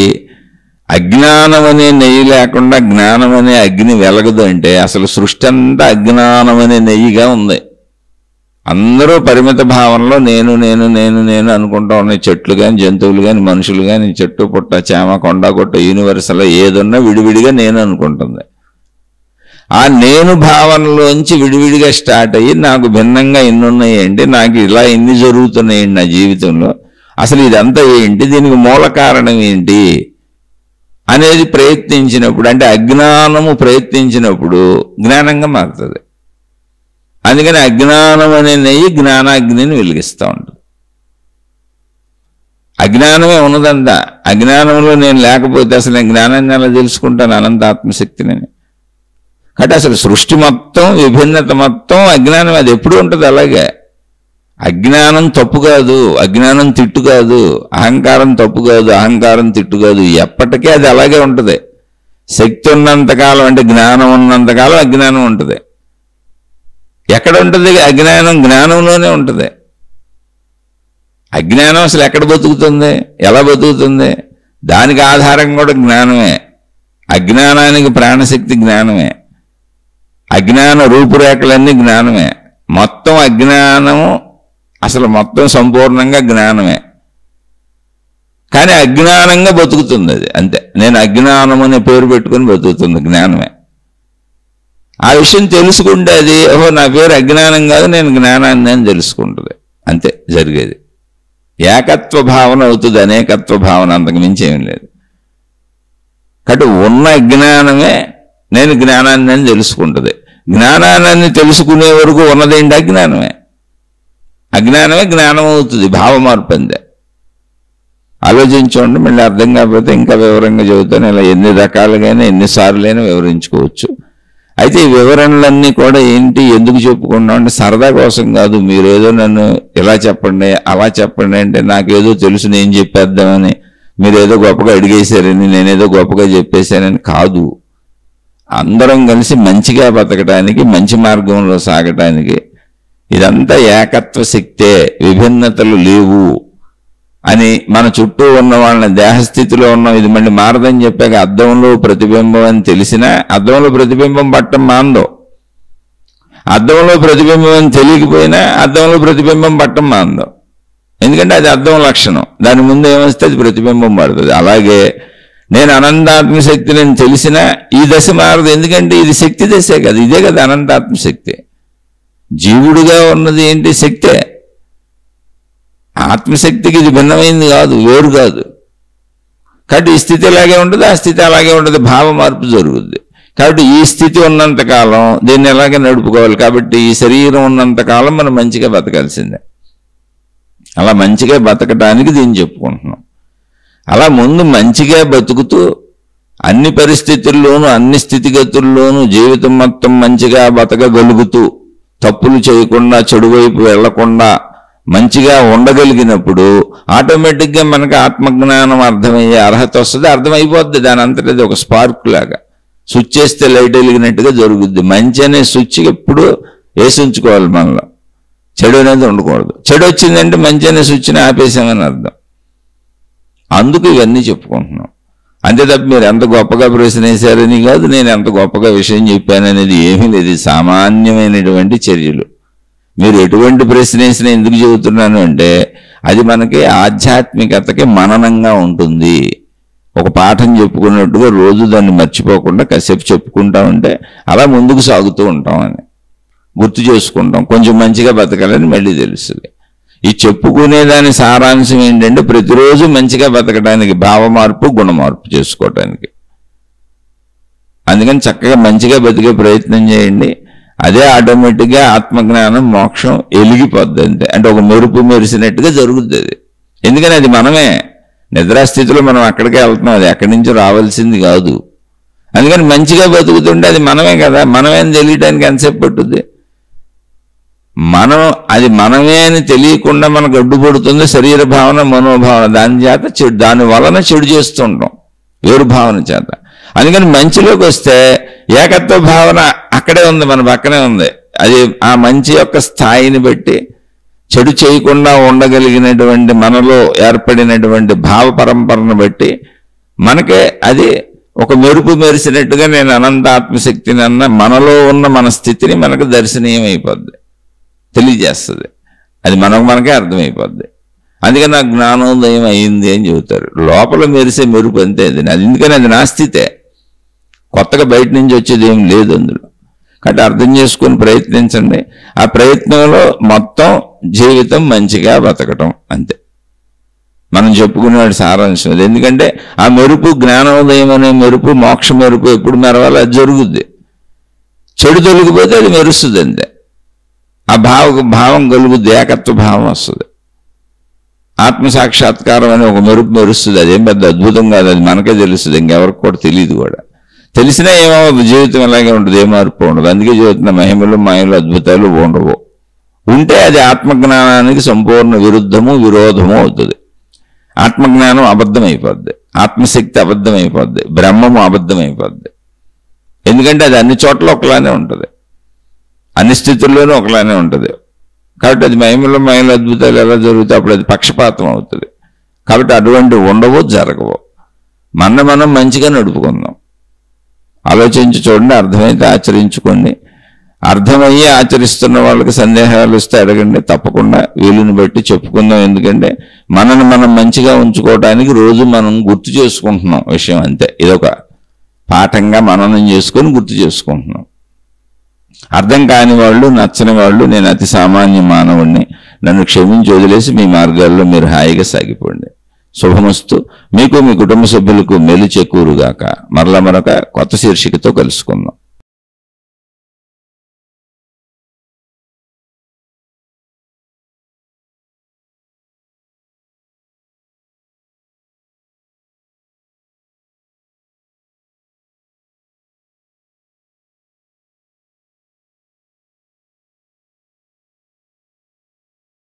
అజ్ఞానం అనే నెయ్యి లేకుండా జ్ఞానం అనే అగ్ని వెలగదు. అంటే అసలు సృష్టి అంతా అజ్ఞానం అనే నెయ్యిగా ఉంది. అందరూ పరిమిత భావనలో నేను నేను నేను నేను అనుకుంటా ఉన్నాయి. చెట్లు కానీ, జంతువులు కానీ, మనుషులు కానీ, చెట్టు పుట్ట, చేమ, కొండ కొట్ట, యూనివర్సల్ ఏదన్నా విడివిడిగా నేను అనుకుంటుంది. ఆ నేను భావనలోంచి విడివిడిగా స్టార్ట్ అయ్యి నాకు భిన్నంగా ఎన్ని ఉన్నాయండి, నాకు ఇలా ఎన్ని జరుగుతున్నాయండి నా జీవితంలో, అసలు ఇదంతా ఏంటి, దీనికి మూల కారణం ఏంటి అనేది ప్రయత్నించినప్పుడు, అంటే అజ్ఞానము ప్రయత్నించినప్పుడు జ్ఞానంగా మారుతుంది. అందుకని అజ్ఞానం అనే నెయ్యి జ్ఞానాగ్నిని వెలిగిస్తూ ఉంటుంది. అజ్ఞానమే ఉన్నదంతా. అజ్ఞానంలో నేను లేకపోతే అసలు నేను జ్ఞానాన్ని ఎలా తెలుసుకుంటాను, అనంత ఆత్మశక్తిని. కాబట్టి అసలు సృష్టి మొత్తం, విభిన్నత మొత్తం అజ్ఞానం. అది ఎప్పుడు ఉంటుంది అలాగే. అజ్ఞానం తప్పు కాదు, అజ్ఞానం తిట్టు కాదు, అహంకారం తప్పు కాదు, అహంకారం తిట్టు కాదు. ఎప్పటికీ అది అలాగే ఉంటుంది. శక్తి ఉన్నంతకాలం, అంటే జ్ఞానం ఉన్నంతకాలం అజ్ఞానం ఉంటుంది. ఎక్కడ ఉంటుంది అజ్ఞానం? జ్ఞానంలోనే ఉంటుంది. అజ్ఞానం అసలు ఎక్కడ బతుకుతుంది, ఎలా బతుకుతుంది? దానికి ఆధారం కూడా జ్ఞానమే. అజ్ఞానానికి ప్రాణశక్తి జ్ఞానమే. అజ్ఞాన రూపురేఖలన్నీ జ్ఞానమే. మొత్తం అజ్ఞానము అసలు మొత్తం సంపూర్ణంగా జ్ఞానమే. కానీ అజ్ఞానంగా బతుకుతుంది అది, అంతే. నేను అజ్ఞానం అనే పేరు పెట్టుకుని బతుకుతుంది, జ్ఞానమే. ఆ విషయం తెలుసుకుంటే అది, ఓహో నా పేరు అజ్ఞానం కాదు, నేను జ్ఞానాన్ని అని తెలుసుకుంటుంది. అంతే జరిగేది. ఏకత్వ భావన అవుతుంది, అనేకత్వ భావన, అంతకు మించి ఏం లేదు. కాబట్టి ఉన్న అజ్ఞానమే నేను జ్ఞానాన్ని అని తెలుసుకుంటుంది. జ్ఞానాన్ని తెలుసుకునే వరకు ఉన్నదేంటి? అజ్ఞానమే. అజ్ఞానమే జ్ఞానం అవుతుంది, భావ మార్పు అంతే. ఆలోచించండి. మళ్ళీ అర్థం కాకపోతే ఇంకా వివరంగా చెబుతాను. ఇలా ఎన్ని రకాలుగానే ఎన్నిసార్లైనా వివరించుకోవచ్చు. అయితే ఈ వివరణలన్నీ కూడా ఏంటి, ఎందుకు చెప్పుకున్నాం అంటే సరదా కోసం కాదు. మీరేదో నన్ను ఇలా చెప్పండి, అలా చెప్పండి అంటే నాకేదో తెలుసు నేను చెప్పేద్దామని, మీరేదో గొప్పగా అడిగేశారని, నేనేదో గొప్పగా చెప్పేశానని కాదు. అందరం కలిసి మంచిగా బతకడానికి, మంచి మార్గంలో సాగటానికి ఇదంతా ఏకత్వ శక్తే, విభిన్నతలు లేవు అని మన చుట్టూ ఉన్న వాళ్ళని, దేహస్థితిలో ఉన్నాం, ఇది మళ్ళీ మారదని చెప్పాక అద్దంలో ప్రతిబింబం అని తెలిసినా అద్దంలో ప్రతిబింబం పట్టడం మాందో. అద్దంలో ప్రతిబింబం అని తెలియకపోయినా అద్దంలో ప్రతిబింబం పట్టడం మాందో. ఎందుకంటే అది అద్దం లక్షణం. దాని ముందు ఏమొస్తే అది ప్రతిబింబం పడుతుంది. అలాగే నేను అనంతాత్మశక్తిని తెలిసినా ఈ దశ మారదు. ఎందుకంటే ఇది శక్తి దశే కదా, ఇదే కదా అనంతాత్మశక్తి. జీవుడుగా ఉన్నది ఏంటి? శక్తే. ఆత్మశక్తికి ఇది భిన్నమైంది కాదు, వేరు కాదు. కాబట్టి ఈ స్థితి అలాగే ఉంటుంది, ఆ స్థితి అలాగే ఉంటుంది, భావ మార్పు జరుగుద్ది. కాబట్టి ఈ స్థితి ఉన్నంతకాలం దీన్ని ఎలాగే నడుపుకోవాలి. కాబట్టి ఈ శరీరం ఉన్నంతకాలం మనం మంచిగా బతకాల్సిందే. అలా మంచిగా బతకడానికి దీన్ని చెప్పుకుంటున్నాం. అలా ముందు మంచిగా బతుకుతూ అన్ని పరిస్థితుల్లోనూ, అన్ని స్థితిగతుల్లోనూ జీవితం మొత్తం మంచిగా బతకగలుగుతూ, తప్పులు చేయకుండా, చెడు వైపు వెళ్లకుండా మంచిగా ఉండగలిగినప్పుడు ఆటోమేటిక్గా మనకు ఆత్మజ్ఞానం అర్థమయ్యే అర్హత వస్తుంది. అర్థమైపోద్ది దాని అంతటా. ఒక స్పార్క్ లాగా స్విచ్ చేస్తే లైట్ వెలిగినట్టుగా జరుగుద్ది. మంచి అనే స్విచ్ ఎప్పుడు వేసి ఉంచుకోవాలి మనలో. చెడు అనేది ఉండకూడదు. చెడు వచ్చిందంటే మంచి అనే స్విచ్ని ఆపేసామని అర్థం. అందుకు ఇవన్నీ చెప్పుకుంటున్నాం. అంతే తప్ప మీరు ఎంత గొప్పగా ప్రశ్న వేశారని కాదు, నేను ఎంత గొప్పగా విషయం చెప్పాననేది ఏమీ లేదు. సామాన్యమైనటువంటి చర్యలు. మీరు ఎటువంటి ప్రశ్న వేసినా ఎందుకు చెబుతున్నాను అంటే అది మనకి ఆధ్యాత్మికతకి మననంగా ఉంటుంది. ఒక పాఠం చెప్పుకున్నట్టుగా రోజు దాన్ని మర్చిపోకుండా కాసేపు చెప్పుకుంటా ఉంటే అలా ముందుకు సాగుతూ ఉంటాం అని గుర్తు చేసుకుంటాం. కొంచెం మంచిగా బతకాలని మళ్ళీ తెలుస్తుంది. ఈ చెప్పుకునేదాని సారాంశం ఏంటంటే ప్రతిరోజు మంచిగా బతకడానికి, భావ మార్పు గుణ మార్పు చేసుకోవటానికి. అందుకని చక్కగా మంచిగా బతికే ప్రయత్నం చేయండి. అదే ఆటోమేటిక్గా ఆత్మజ్ఞానం మోక్షం ఎలిగిపోద్ది. అంతే, అంటే ఒక మెరుపు మెరిసినట్టుగా జరుగుతుంది అది. ఎందుకని అది మనమే. నిద్రాస్థితిలో మనం అక్కడికే వెళ్తున్నాం, అది ఎక్కడి నుంచో రావాల్సింది కాదు. అందుకని మంచిగా బతుకుతుంటే అది మనమే కదా. మనమే అని తెలియడానికి ఎంతసేపు పట్టుద్ది? మనం అది మనమే అని తెలియకుండా మనకు అడ్డుపడుతుంది శరీర భావన, మనోభావన. దాని చేత చెడు, దాని వలన చెడు చేస్తుంటాం వేరు భావన చేత. అందుకని మంచిలోకి వస్తే ఏకత్వ భావన అక్కడే ఉంది, మన పక్కనే ఉంది. అది ఆ మంచి యొక్క స్థాయిని బట్టి చెడు చేయకుండా ఉండగలిగినటువంటి మనలో ఏర్పడినటువంటి భావ పరంపరను బట్టి మనకే అది ఒక మెరుపు మెరిసినట్టుగా నేను అనంత ఆత్మశక్తిని అన్న మనలో ఉన్న మన స్థితిని మనకు దర్శనీయం అయిపోద్ది, తెలియజేస్తుంది. అది మనకే అర్థమైపోద్ది. అందుకని నాకు జ్ఞానోదయం అయింది అని చెబుతారు. లోపల మెరిసే మెరుపు అంతే అది. ఎందుకని అది నా స్థితే, కొత్తగా బయట నుంచి వచ్చేది ఏం లేదు అందులో. కాబట్టి అర్థం చేసుకుని ప్రయత్నించండి. ఆ ప్రయత్నంలో మొత్తం జీవితం మంచిగా బతకటం అంతే మనం చెప్పుకునేవాడి సారాంశం అది. ఎందుకంటే ఆ మెరుపు, జ్ఞానోదయం అనే మెరుపు, మోక్ష మెరుపు ఎప్పుడు మెరవాలో అది జరుగుద్ది. చెడు తొలగిపోతే అది మెరుస్తుంది అంతే. ఆ భావం కలుగుద్ది, ఏకత్వ భావం వస్తుంది. ఆత్మసాక్షాత్కారం అనే ఒక మెరుపు మెరుస్తుంది. అదేం పెద్ద అద్భుతం కాదు, అది మనకే తెలుస్తుంది, ఇంకెవరికి కూడా తెలియదు కూడా. తెలిసినా ఏమవుతుంది, జీవితం అలాగే ఉంటుంది, ఏ మార్పు ఉండదు. అందుకే చెబుతున్న మహిమలు మాయలు అద్భుతాలు ఉండవు. ఉంటే అది ఆత్మజ్ఞానానికి సంపూర్ణ విరుద్ధము, విరోధము అవుతుంది. ఆత్మజ్ఞానం అబద్ధమైపోద్ది, ఆత్మశక్తి అబద్ధమైపోద్ది, బ్రహ్మము అబద్ధమైపోద్ది. ఎందుకంటే అది అన్ని చోట్ల ఒకలానే ఉంటుంది, అన్ని స్థితుల్లోనూ ఒకలానే ఉంటుంది. కాబట్టి అది మహిమలు మాయలు అద్భుతాలు ఎలా జరుగుతాయి, అప్పుడు అది పక్షపాతం అవుతుంది. కాబట్టి అటువంటివి ఉండవు, జరగవు. మనం మంచిగా నడుపుకుందాం. ఆలోచించి చూడండి, అర్థమైతే ఆచరించుకోండి. అర్థమయ్యి ఆచరిస్తున్న వాళ్ళకి సందేహాలు వస్తే అడగండి, తప్పకుండా వీలుని బట్టి చెప్పుకుందాం. ఎందుకంటే మనం మంచిగా ఉంచుకోవడానికి రోజు మనం గుర్తు చేసుకుంటున్నాం విషయం అంతే. ఇదొక పాఠంగా మననం చేసుకొని గుర్తు చేసుకుంటున్నాం. అర్థం కాని వాళ్ళు, నచ్చని వాళ్ళు, నేను అతి సామాన్య మానవుడిని, నన్ను క్షమించి వదిలేసి మీ మార్గాల్లో మీరు హాయిగా సాగిపోండి. శుభమస్తు. మీకు, మీ కుటుంబ సభ్యులకు మేలు చేకూరుగాక. మరలా మరొక కొత్త శీర్షికతో కలుసుకుందాం.